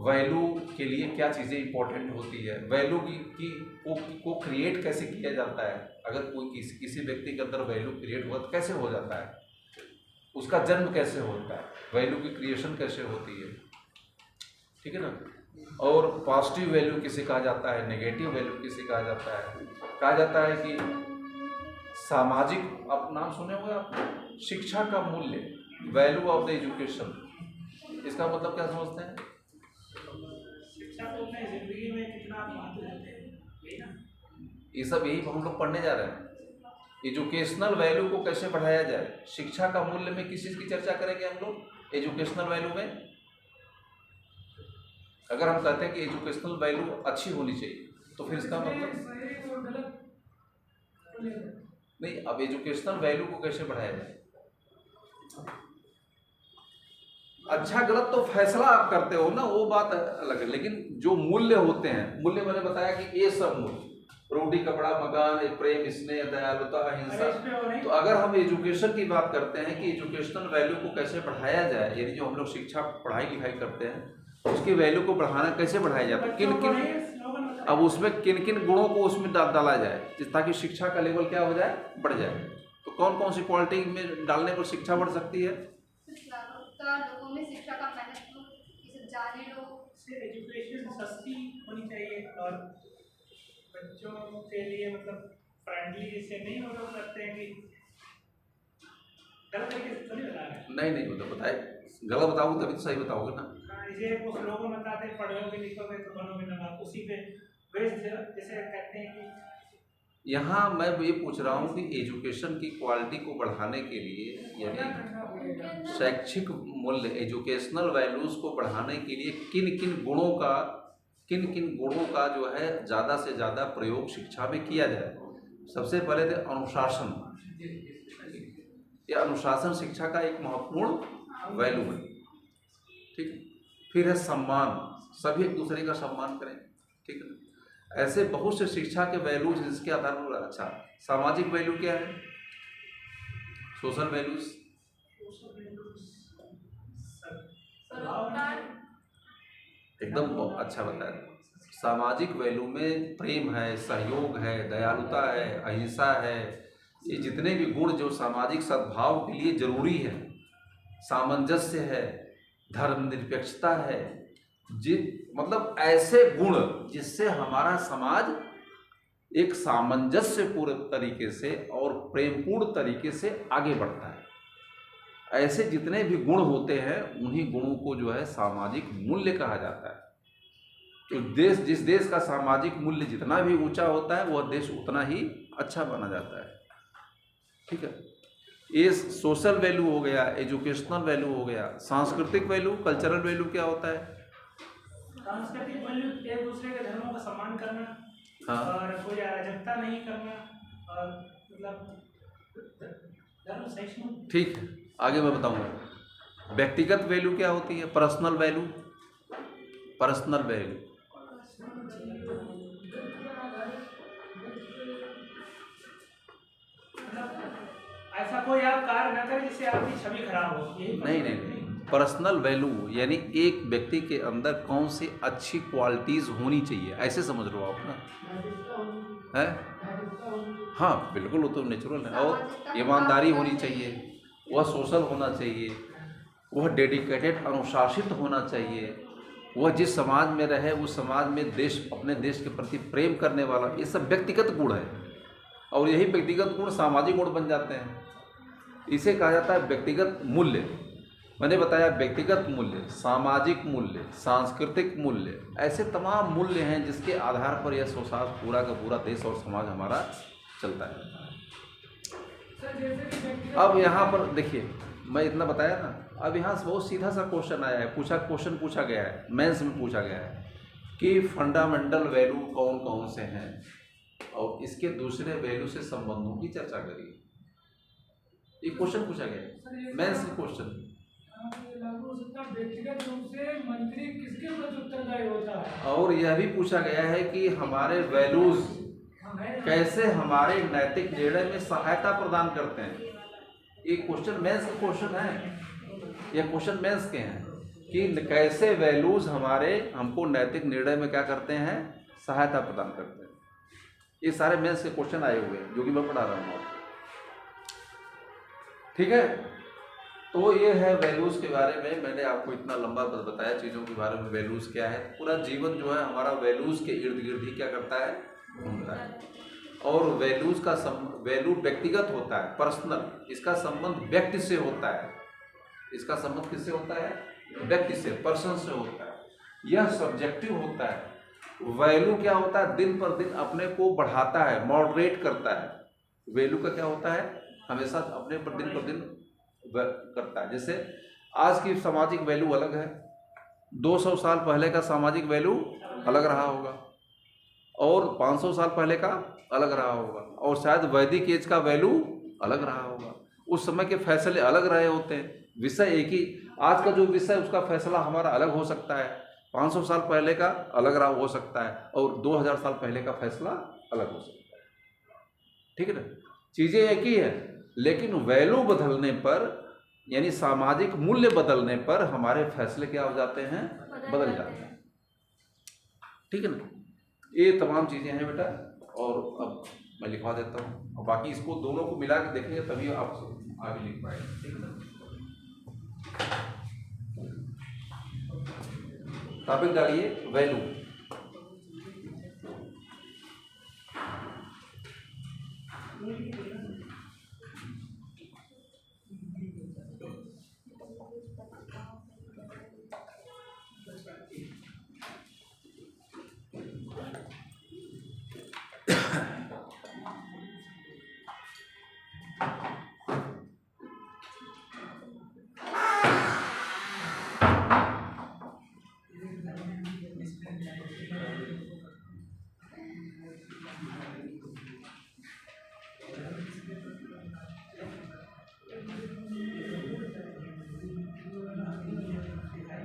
वैल्यू के लिए क्या चीज़ें इंपॉर्टेंट होती है, वैल्यू को क्रिएट कैसे किया जाता है। अगर कोई किसी व्यक्ति के अंदर वैल्यू क्रिएट हुआ तो कैसे हो जाता है, उसका जन्म कैसे होता है, वैल्यू की क्रिएशन कैसे होती है, ठीक है ना। और पॉजिटिव वैल्यू किसे कहा जाता है, नेगेटिव वैल्यू किसे कहा जाता है। कहा जाता है कि सामाजिक, आप नाम सुने होंगे आप, शिक्षा का मूल्य, वैल्यू ऑफ द एजुकेशन, इसका मतलब क्या समझते हैं? शिक्षा को अपनी जिंदगी में कितना महत्व देते हैं, यही ना? ये सब यही हम लोग पढ़ने जा रहे हैं। एजुकेशनल वैल्यू को कैसे बढ़ाया जाए, शिक्षा का मूल्य में किस चीज़ की चर्चा करेंगे हम लोग एजुकेशनल वैल्यू में। अगर हम कहते हैं कि एजुकेशनल वैल्यू अच्छी होनी चाहिए तो फिर इसका मतलब नहीं, अब एजुकेशनल वैल्यू को कैसे बढ़ाया जाए? अच्छा गलत तो फैसला आप करते हो ना, वो बात अलग है, लेकिन जो मूल्य होते हैं, मूल्य मैंने बताया कि ये सब मूल्य, रोटी कपड़ा मकान, प्रेम स्नेह दयालुता अहिंसा, तो अगर हम एजुकेशन की बात करते हैं कि एजुकेशनल वैल्यू को कैसे बढ़ाया जाए, यानी जो हम लोग शिक्षा पढ़ाई लिखाई करते हैं उसकी वैल्यू को बढ़ाना कैसे बढ़ाया जाए, तो किन किन, अब उसमें किन किन गुणों को उसमें डाला जाए ताकि शिक्षा का लेवल क्या हो जाए, बढ़ जाए। तो कौन कौन सी क्वालिटी में डालने पर शिक्षा बढ़ सकती है? लोगों में शिक्षा का महत्व, इसे जाने लोग, एजुकेशन सस्ती होनी चाहिए और बच्चों के लिए मतलब फ्रेंडली, इसे नहीं वो लोग करते हैं कि गलत तरीके से थोड़ी बता रहे हैं। नहीं वो तो बताए, गलत बताओगे तभी तो सही बताओगे ना। इसे कुछ लोगों में बताते हैं पढ़ोगे लिखोगे तो बनोगे नवाब, उसी पे बेस जैसे कहते हैं कि यहाँ मैं ये पूछ रहा हूँ कि एजुकेशन की क्वालिटी को बढ़ाने के लिए यानी शैक्षिक मूल्य, एजुकेशनल वैल्यूज़ को बढ़ाने के लिए किन किन गुणों का जो है ज़्यादा से ज़्यादा प्रयोग शिक्षा में किया जाए। सबसे पहले तो अनुशासन, यह अनुशासन शिक्षा का एक महत्वपूर्ण वैल्यू है, ठीक। फिर है सम्मान, सभी एक दूसरे का सम्मान करें, ठीक है। ऐसे बहुत से शिक्षा के वैल्यूज जिसके आधार पर, अच्छा सामाजिक वैल्यू क्या है, सोशल वैल्यूज, एकदम अच्छा बताया। सामाजिक वैल्यू में प्रेम है, सहयोग है, दयालुता है, अहिंसा है, ये जितने भी गुण जो सामाजिक सद्भाव के लिए जरूरी है, सामंजस्य है, धर्मनिरपेक्षता है, मतलब ऐसे गुण जिससे हमारा समाज एक सामंजस्यपूर्ण तरीके से और प्रेमपूर्ण तरीके से आगे बढ़ता है। ऐसे जितने भी गुण होते हैं उन्हीं गुणों को जो है सामाजिक मूल्य कहा जाता है। तो जिस देश का सामाजिक मूल्य जितना भी ऊंचा होता है वह देश उतना ही अच्छा माना जाता है, ठीक है। ये सोशल वैल्यू हो गया, एजुकेशनल वैल्यू हो गया। सांस्कृतिक वैल्यू, कल्चरल वैल्यू क्या होता है? सांस्कृतिक वैल्यू एक दूसरे के धर्मों का सम्मान करना, हाँ, और कोई अराजकता नहीं करना, और मतलब धर्म सहिष्णु, ठीक है। आगे मैं बताऊंगा। व्यक्तिगत वैल्यू क्या होती है? पर्सनल वैल्यू, पर्सनल वैल्यू ऐसा कोई आप कार्य न करें जिससे आपकी छवि खराब हो, यही नहीं। पर्सनल वैल्यू यानी एक व्यक्ति के अंदर कौन सी अच्छी क्वालिटीज होनी चाहिए, ऐसे समझ लो आप ना, है? हाँ बिल्कुल, वो तो नेचुरल है। और ईमानदारी होनी चाहिए, वह सोशल होना चाहिए, वह डेडिकेटेड अनुशासित होना चाहिए, वह जिस समाज में रहे उस समाज में अपने देश के प्रति प्रेम करने वाला, ये सब व्यक्तिगत गुण है। और यही व्यक्तिगत गुण सामाजिक गुण बन जाते हैं। इसे कहा जाता है व्यक्तिगत मूल्य। मैंने बताया व्यक्तिगत मूल्य, सामाजिक मूल्य, सांस्कृतिक मूल्य, ऐसे तमाम मूल्य हैं जिसके आधार पर यह सोसाइटी, पूरा का पूरा देश और समाज हमारा चलता है। अब यहाँ पर देखिए, मैं इतना बताया ना, अब यहाँ से बहुत सीधा सा क्वेश्चन आया है, क्वेश्चन पूछा गया है, मेंस में पूछा गया है कि फंडामेंटल वैल्यू कौन कौन से हैं और इसके दूसरे वैल्यू से संबंधों की चर्चा करिए। ये क्वेश्चन पूछा गया है, मेंस क्वेश्चन। व्यक्तिगत रूप से मंत्री किसके प्रति उत्तरदायी होता है, और यह भी पूछा गया है कि हमारे वैल्यूज कैसे हमारे नैतिक निर्णय में सहायता प्रदान करते हैं। ये क्वेश्चन मेंस का क्वेश्चन है, ये क्वेश्चन मेंस के हैं कि कैसे वैल्यूज हमको नैतिक निर्णय में क्या करते हैं, सहायता प्रदान करते हैं। ये सारे मेंस के क्वेश्चन आए हुए हैं जो कि मैं पढ़ा रहा हूँ, ठीक है। तो ये है वैल्यूज़ के बारे में, मैंने आपको इतना लंबा बताया चीज़ों के बारे में, वैल्यूज़ क्या है। पूरा जीवन जो है हमारा वैल्यूज़ के इर्द गिर्द ही क्या करता है, घूमता है। और वैल्यूज का वैल्यू व्यक्तिगत होता है, पर्सनल। इसका संबंध व्यक्ति से होता है। इसका संबंध किससे होता है? व्यक्ति से, पर्सन से होता है। यह सब्जेक्टिव होता है। वैल्यू क्या होता है? दिन पर दिन अपने को बढ़ाता है, मॉडरेट करता है। वैल्यू का क्या होता है? हमेशा अपने पर दिन करता है। जैसे आज की सामाजिक वैल्यू अलग है, 200 साल पहले का सामाजिक वैल्यू अलग रहा होगा, और 500 साल पहले का अलग रहा होगा, और शायद वैदिक एज का वैल्यू अलग रहा होगा। उस समय के फैसले अलग रहे होते हैं। विषय एक ही, आज का जो विषय उसका फैसला हमारा अलग हो सकता है, 500 साल पहले का अलग रहा हो सकता है, और 2000 साल पहले का फैसला अलग हो सकता है। ठीक है ना? चीज़ें एक ही है, लेकिन वैल्यू बदलने पर, यानी सामाजिक मूल्य बदलने पर हमारे फैसले क्या हो जाते हैं? बदल जाते हैं। ठीक है ना? ये तमाम चीज़ें हैं बेटा, और अब मैं लिखवा देता हूँ, और बाकी इसको दोनों को मिला के देखेंगे तभी आप आगे लिख पाएंगे। ठीक है ना? टॉपिक डालिए वैल्यू।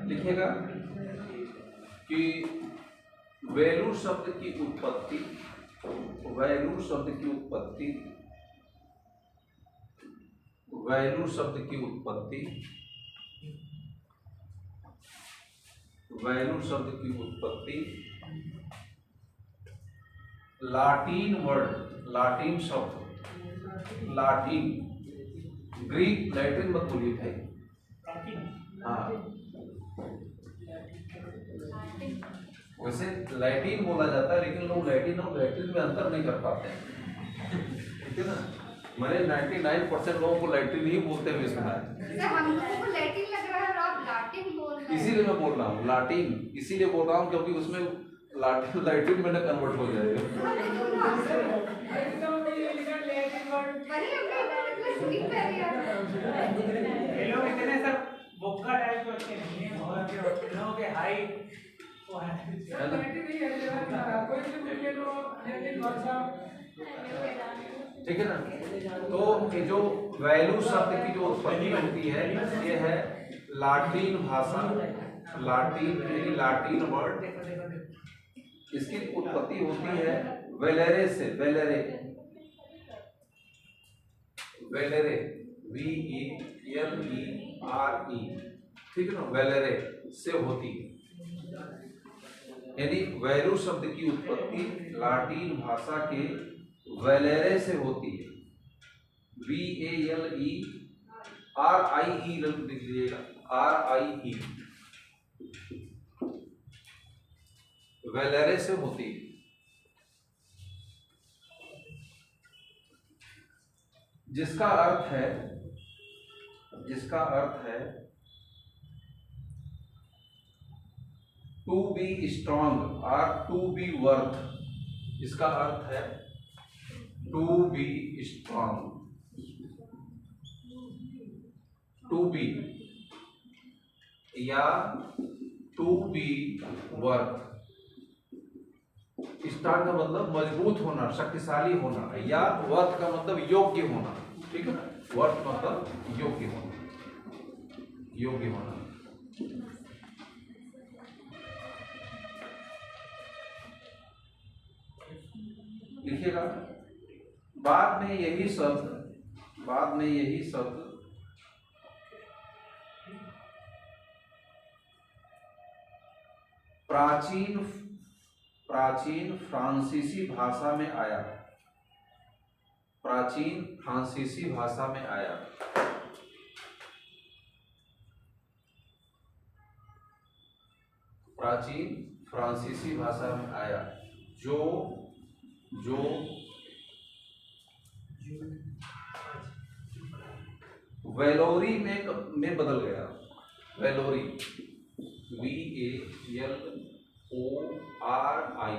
लिखेगा कि वैल्यू शब्द की उत्पत्ति, वैल्यू शब्द की उत्पत्ति, वैल्यू शब्द की उत्पत्ति, वैल्यू शब्द की उत्पत्ति लाटीन वर्ड, लाटीन शब्द, लाटीन, ग्रीक, लैटिन मत बोलिए भाई। हाँ, वैसे लैटिन बोला जाता है, लेकिन लोग लैटिन और लैटिन में अंतर नहीं कर पाते हैं। ठीक है ना? मैंने 99% लोगों को लैटिन ही बोलते हुए सुना है। हम लोगों को लैटिन लग रहा है और आप लाटिन बोल रहे हैं। इसीलिए मैं बोल रहा हूँ लाटीन, इसीलिए बोल रहा हूँ क्योंकि उसमें लाटीन लैटिन में ना कन्वर्ट हो जाएगा। ये लोग इतने सब बोका टाइप के होते हैं, और लोगों के हाइट वो है। ठीक है ना? तो ये जो वैल्यू शब्द की जो उत्पत्ति होती है, ये है लाटीन भाषा, लाटीन, लाटीन वर्ड। इसकी उत्पत्ति होती है वेलेरे से, वेलेरे, वेलेरे, VELERE, ठीक है ना? वेलेरे से होती है। यानी वैल्यू शब्द की उत्पत्ति लाटीन भाषा के वेलेरे से होती है। VALERIE लिख लीजिएगा, RIE, वेलेरे से होती है। जिसका अर्थ है, जिसका अर्थ है टू बी स्ट्रॉन्ग और टू बी वर्थ। इसका अर्थ है to be strong, to be, या टू बी वर्थ। स्ट्रॉन्ग का मतलब मजबूत होना, शक्तिशाली होना, या वर्थ का मतलब योग्य होना। ठीक है? वर्थ मतलब योग्य होना, योग्य होना। लिखिएगा। बाद में यही शब्द, बाद में यही शब्द प्राचीन, प्राचीन फ्रांसीसी भाषा में आया, प्राचीन फ्रांसीसी भाषा में आया। प्राचीन फ्रांसीसी भाषा में आया, जो वेलोरी में बदल गया। वेलोरी, VALORI,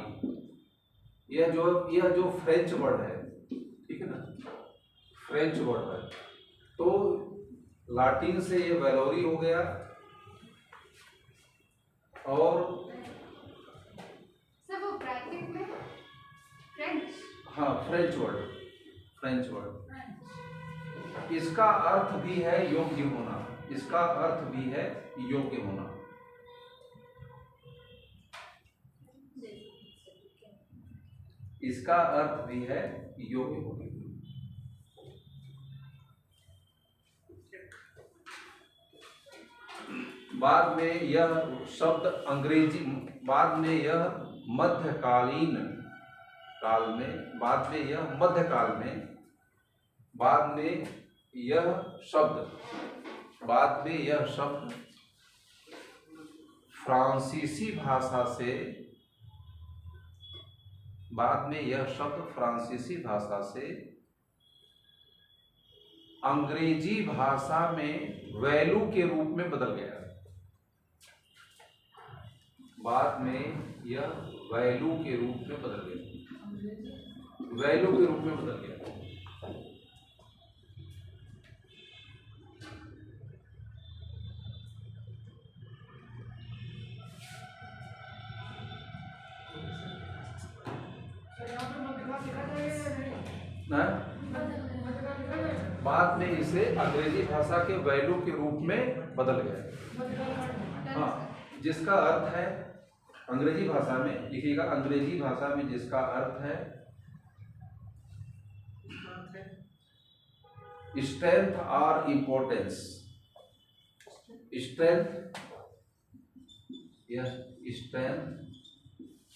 यह जो फ्रेंच वर्ड है, ठीक है ना, फ्रेंच वर्ड है, तो लाटिन से ये वेलोरी हो गया। और सर वो ब्रैकेट में फ्रेंच, हाँ, फ्रेंच वर्ड, इसका अर्थ भी है योग्य होना, इसका अर्थ भी है योग्य होना। इसका अर्थ भी है योग्य होना। बाद में यह शब्द अंग्रेजी, बाद में यह मध्यकालीन काल में, बाद में यह शब्द फ्रांसीसी भाषा से अंग्रेजी भाषा में वैल्यू के रूप में बदल गया। बाद में यह वैल्यू के रूप में बदल गया। बाद में इसे अंग्रेजी भाषा के वैल्यू के रूप में बदल गया। हाँ, जिसका अर्थ है अंग्रेजी भाषा में, लिखिएगा, अंग्रेजी भाषा में जिसका अर्थ है स्ट्रेंथ और इम्पोर्टेंस। स्ट्रेंथ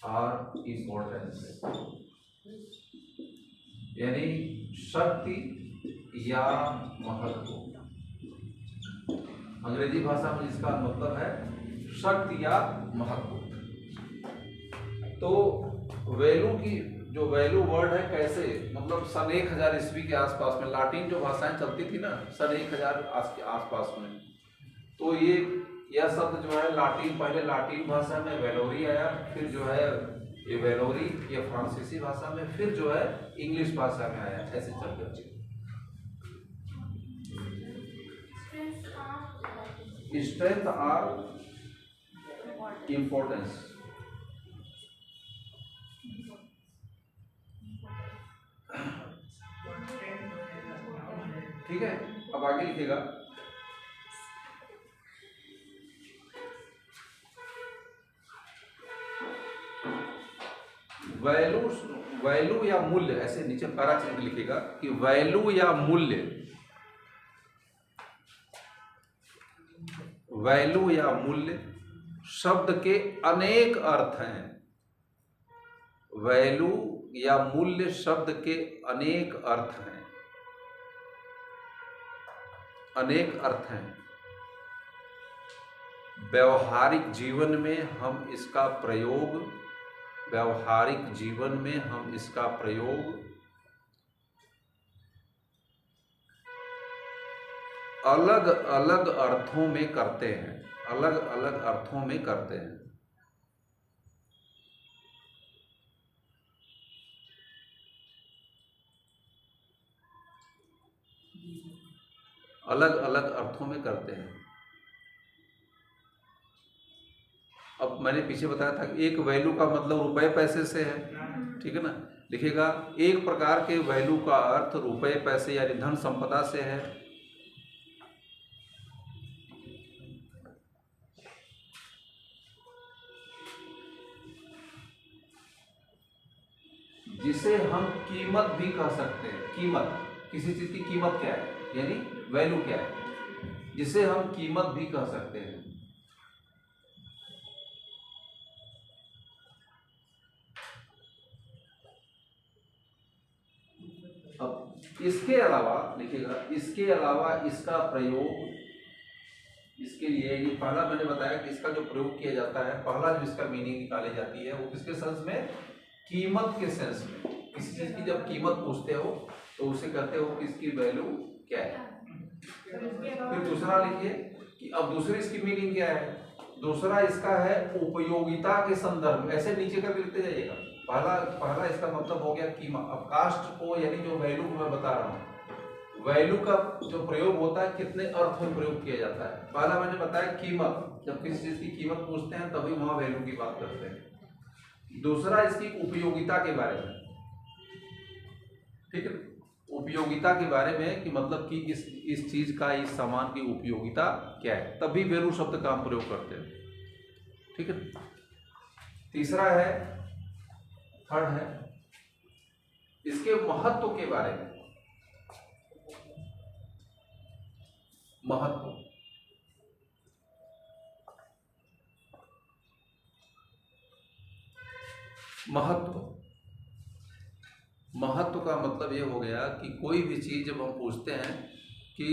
और इम्पोर्टेंस, यानी शक्ति या महत्व। अंग्रेजी भाषा में इसका मतलब है शक्ति या महत्व। तो वैल्यू की जो वैल्यू वर्ड है, कैसे, मतलब सन 1000 ईस्वी के आसपास में लाटिन जो भाषाएं चलती थी ना, सन 1000 के आसपास में, तो यह शब्द जो है लाटिन, पहले लाटिन भाषा में वेलोरी आया, फिर जो है ये वेलोरी ये फ्रांसीसी भाषा में, फिर जो है इंग्लिश भाषा में आया, ऐसे चल कर स्ट्रेंथ और इम्पोर्टेंस। ठीक है, अब आगे लिखिएगा। वैल्यू या मूल्य, ऐसे नीचे पैरा चिन्ह लिखिएगा कि वैल्यू या मूल्य, वैल्यू या मूल्य शब्द के अनेक अर्थ हैं। वैल्यू या मूल्य शब्द के अनेक अर्थ हैं, अनेक अर्थ हैं। व्यवहारिक जीवन में हम इसका प्रयोग, व्यवहारिक जीवन में हम इसका प्रयोग अलग अलग अर्थों में करते हैं, अलग अलग अर्थों में करते हैं। अलग अलग अर्थों में करते हैं। अब मैंने पीछे बताया था कि एक वैल्यू का मतलब रुपए पैसे से है, ठीक है ना। लिखिएगा, एक प्रकार के वैल्यू का अर्थ रुपए पैसे यानी धन संपदा से है। जिसे हम कीमत भी कह सकते हैं। कीमत, किसी चीज की कीमत क्या है, यानी वैल्यू क्या है, जिसे हम कीमत भी कह सकते हैं। अब इसके अलावा लिखिएगा, इसके अलावा इसका प्रयोग, इसके लिए ये पहला मैंने बताया कि इसका जो प्रयोग किया जाता है, पहला जो इसका मीनिंग निकाली जाती है वो किसके सेंस में, कीमत के सेंस में। किसी चीज की जब कीमत पूछते हो तो उसे कहते हो कि इसकी वैल्यू क्या है। फिर दूसरा लिखिए कि अब दूसरी इसकी मीनिंग क्या है। दूसरा इसका है उपयोगिता के संदर्भ, ऐसे नीचे करके लिखते जाइएगा। पहला इसका मतलब हो गया कीमत। अब कास्ट को यानी जो वैल्यू को मैं बता रहा हूँ, वैल्यू का जो प्रयोग होता है कितने अर्थ में प्रयोग किया जाता है। पहला मैंने बताया कीमत, जब किसी चीज की कीमत पूछते हैं तभी वहां वैल्यू की बात करते हैं। दूसरा इसकी उपयोगिता के बारे में, ठीक है, उपयोगिता के बारे में कि मतलब कि इस चीज का, इस सामान की उपयोगिता क्या है, तभी वैल्यू शब्द का हम प्रयोग करते हैं, ठीक है। तीसरा है, थर्ड है इसके महत्व के बारे में। महत्व, महत्व का मतलब ये हो गया कि कोई भी चीज जब हम पूछते हैं कि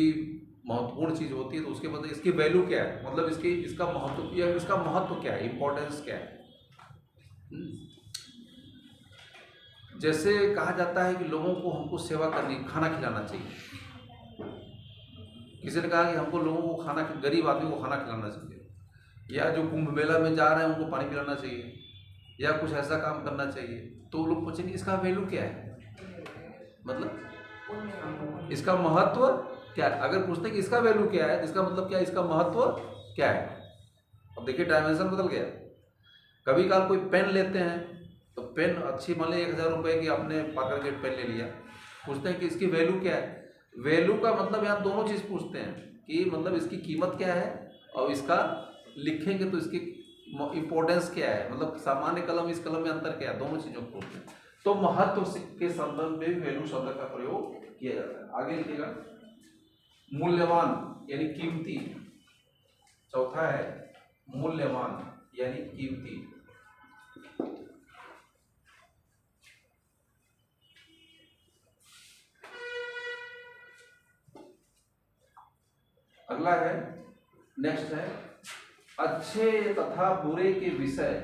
महत्वपूर्ण चीज होती है तो उसके मतलब इसकी वैल्यू क्या है, मतलब इसका महत्व या इसका महत्व क्या है, इंपॉर्टेंस क्या है। जैसे कहा जाता है कि लोगों को हमको सेवा करनी, खाना खिलाना चाहिए। किसी ने कहा कि हमको लोगों को खाना, गरीब आदमी को खाना खिलाना चाहिए, या जो कुंभ मेला में जा रहे हैं उनको पानी पिलाना चाहिए, या कुछ ऐसा काम करना चाहिए। तो लोग पूछेंगे इसका वैल्यू क्या है, मतलब इसका महत्व क्या है। अगर पूछते हैं कि इसका वैल्यू क्या है, इसका मतलब क्या है, इसका महत्व क्या है। अब देखिए डायमेंशन बदल गया। कभी काल कोई पेन लेते हैं तो पेन अच्छी, मान लीजिए 1000 रुपए की आपने पार्कर गेट पेन ले लिया, पूछते हैं कि इसकी वैल्यू क्या है। वैल्यू का मतलब यहाँ दोनों चीज पूछते हैं कि मतलब इसकी कीमत क्या है और इसका लिखेंगे तो इसकी इंपॉर्टेंस क्या है, मतलब सामान्य कलम इस कलम में अंतर क्या है, दोनों चीजों को पूछते हैं। तो महत्व के संदर्भ में वैल्यू शब्द का प्रयोग किया जाता है। आगे लिखिएगा, मूल्यवान यानी कीमती। चौथा है मूल्यवान यानी कीमती। अगला है, नेक्स्ट है अच्छे तथा बुरे के विषय।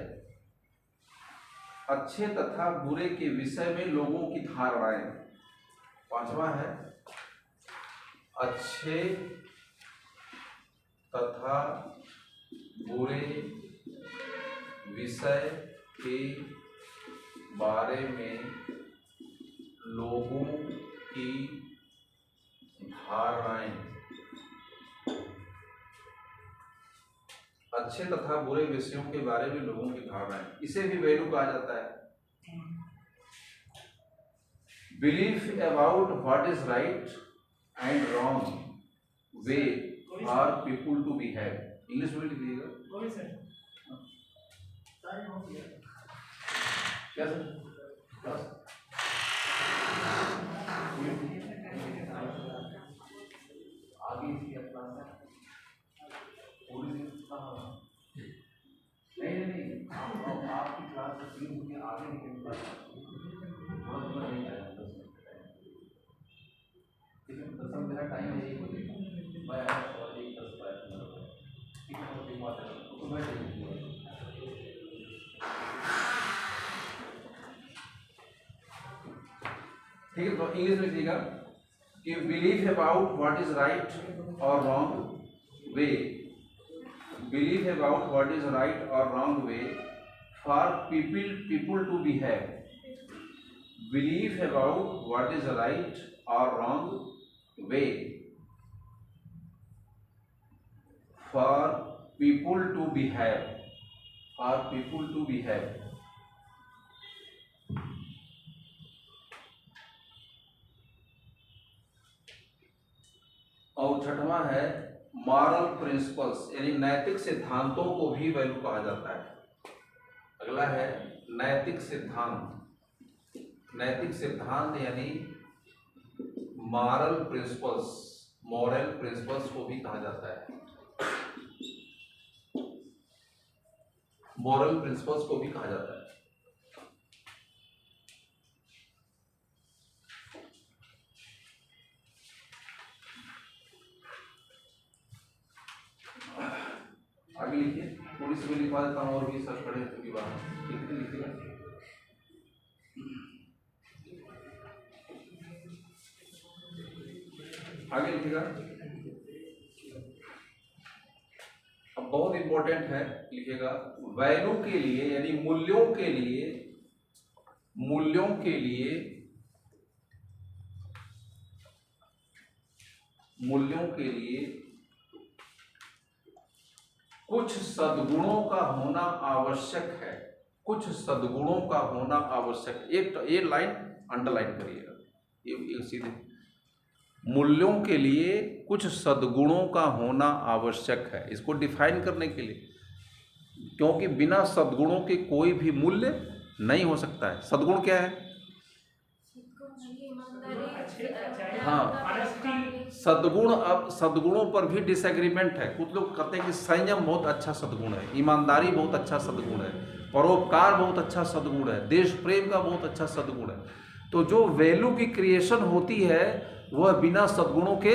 अच्छे तथा बुरे के विषय में लोगों की धारणाएं। पांचवा है अच्छे तथा बुरे विषय के बारे में लोगों की धारणाएं। अच्छे तथा बुरे विषयों के बारे में लोगों की धारणाएं, इसे भी वैल्यू कहा जाता है। Belief about what is right and wrong way for people to behave. English में लिख दीजिएगा क्या सर? आगे नहीं आपकी क्लास आगे निकल बहुत नहीं आया 10 मिनट का टाइम, ठीक है। 10 मिनट मेरा टाइम है, मैं आया और 10 मिनट, ठीक है। तो बात है तो मैं ठीक है। तो इंग्लिश में लिखिएगा कि believe about what is right और wrong way. Belief about what is right or wrong way for people to behave. Belief about what is right or wrong way for people to behave. For people to behave. और छठवां है moral principles यानी नैतिक सिद्धांतों को भी value कहा जाता है। अगला है नैतिक सिद्धांत। नैतिक सिद्धांत यानी मॉरल प्रिंसिपल्स, मॉरल प्रिंसिपल्स को भी कहा जाता है। मॉरल प्रिंसिपल्स को भी कहा जाता है। आगे लिखिए, थोड़ी सी मैं लिखवा देता हूँ और भी सर पढ़े तो की बात लिखिएगा। आगे लिखिएगा। अब बहुत इंपॉर्टेंट है, लिखिएगा वैल्यू के लिए यानी मूल्यों के लिए कुछ सद्गुणों का होना आवश्यक है। कुछ सद्गुणों का होना आवश्यक। एक ये लाइन अंडरलाइन करिएगा, ये सीधे मूल्यों के लिए कुछ सद्गुणों का होना आवश्यक है। इसको डिफाइन करने के लिए, क्योंकि बिना सद्गुणों के कोई भी मूल्य नहीं हो सकता है। सद्गुण क्या है? हाँ, सद्गुण। अब सद्गुणों पर भी डिसएग्रीमेंट है। कुछ लोग कहते हैं कि संयम बहुत अच्छा सद्गुण है, ईमानदारी बहुत अच्छा सद्गुण है, परोपकार बहुत अच्छा सद्गुण है, देश प्रेम का बहुत अच्छा सद्गुण है। तो जो वैल्यू की क्रिएशन होती है वह बिना सद्गुणों के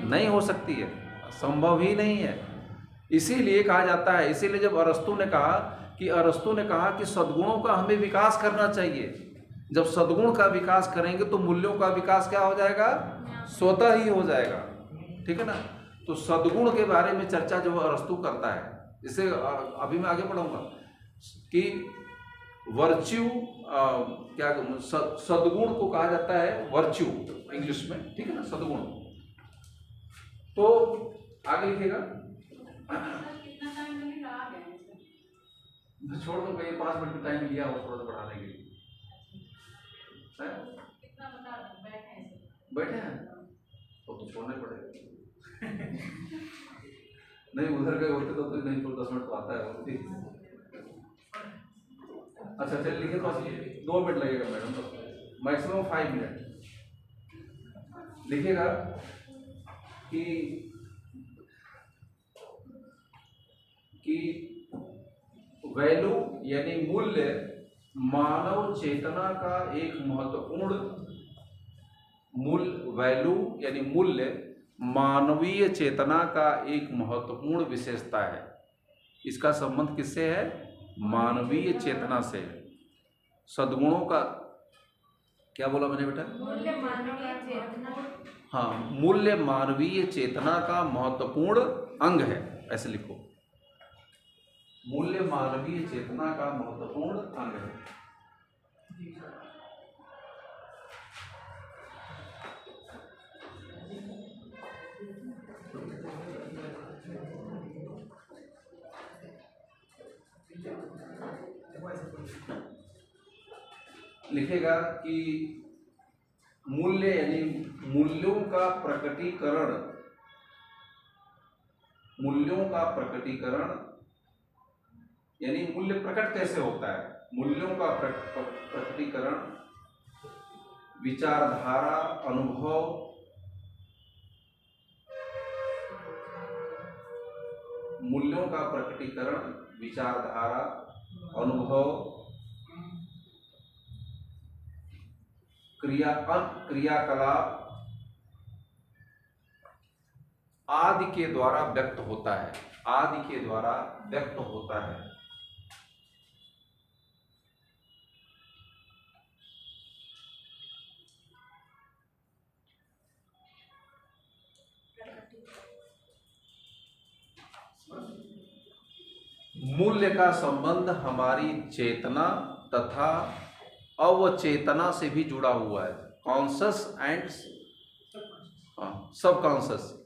नहीं हो सकती है, संभव ही नहीं है। इसीलिए कहा जाता है, इसीलिए जब अरस्तु ने कहा कि सद्गुणों का हमें विकास करना चाहिए। जब सद्गुण का विकास करेंगे तो मूल्यों का विकास क्या हो जाएगा? स्वतः ही हो जाएगा। ठीक है ना। तो सद्गुण के बारे में चर्चा जो अरस्तु करता है, इसे अभी मैं आगे बढ़ूंगा कि वर्च्यू क्या सद्गुण को कहा जाता है वर्च्यू इंग्लिश में। ठीक है ना, सद्गुण। तो आगे लिखिएगा। छोड़ दो भाई, 5 मिनट का टाइम लिया हो थोड़ा सा बढ़ाने के लिए। बैठे हैं तो छोड़ने पड़ेगा। नहीं उधर गए होते तो नहीं, तो 10 मिनट तो आता है। अच्छा चल लिखे, बस 2 मिनट लगेगा मैडम, तो मैक्सिमम 5 मिनट लिखेगा कि वैल्यू यानी मूल्य मानव चेतना का एक महत्वपूर्ण वैल्यू यानी मूल्य मानवीय चेतना का एक महत्वपूर्ण विशेषता है। इसका संबंध किससे है? मानवीय चेतना से है। सद्गुणों का क्या बोला मैंने बेटा? मूल्य मानवीय चेतना। हाँ, मूल्य मानवीय चेतना का महत्वपूर्ण अंग है, ऐसे लिखो। मूल्य मानवीय चेतना का महत्वपूर्ण अंग है। लिखेगा कि मूल्य यानी मूल्यों का प्रकटीकरण यानी मूल्य प्रकट कैसे होता है? मूल्यों का प्रकटीकरण विचारधारा, अनुभव, मूल्यों का प्रकटीकरण विचारधारा, अनुभव, क्रियाकलाप आदि के द्वारा व्यक्त होता है। आदि के द्वारा व्यक्त होता है। मूल्य का संबंध हमारी चेतना तथा अवचेतना से भी जुड़ा हुआ है। कॉन्शस एंड सब कॉन्शस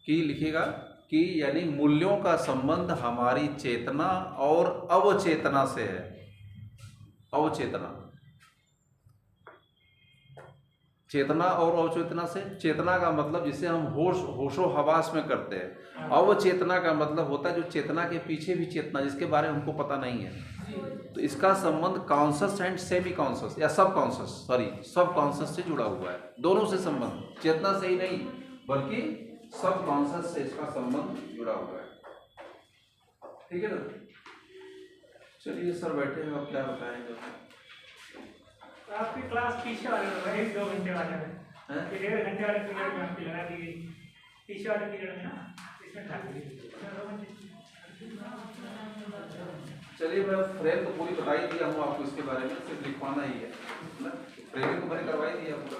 की लिखेगा कि यानी मूल्यों का संबंध हमारी चेतना और अवचेतना से है। अवचेतना, चेतना और अवचेतना से, चेतना का मतलब जिसे हम होशो हवास में करते हैं। अवचेतना का मतलब होता है जो चेतना के पीछे भी चेतना, जिसके बारे में हमको पता नहीं है। तो इसका संबंध कॉन्शस एंड सेमी कॉन्शस या सब कॉन्शस से जुड़ा हुआ है। दोनों से संबंध, चेतना से ही नहीं बल्कि सब कॉन्शस से इसका संबंध जुड़ा हुआ है। ठीक है ना। चलिए सर बैठे हैं, अब क्या बताएंगे? आपकी क्लास पीछे वाले में 1-2 घंटे वाले में, 1.5 घंटे वाले पीरियड में आपकी लगा दी गई। पीछे वाले पीरियड में ना इसमें था। चलिए मैं फ्रेम तो पूरी बता ही दिया हूँ आपको, इसके बारे में सिर्फ लिखवाना ही है ना। फ्रेमिंग तो मैंने करवाई दी आपको।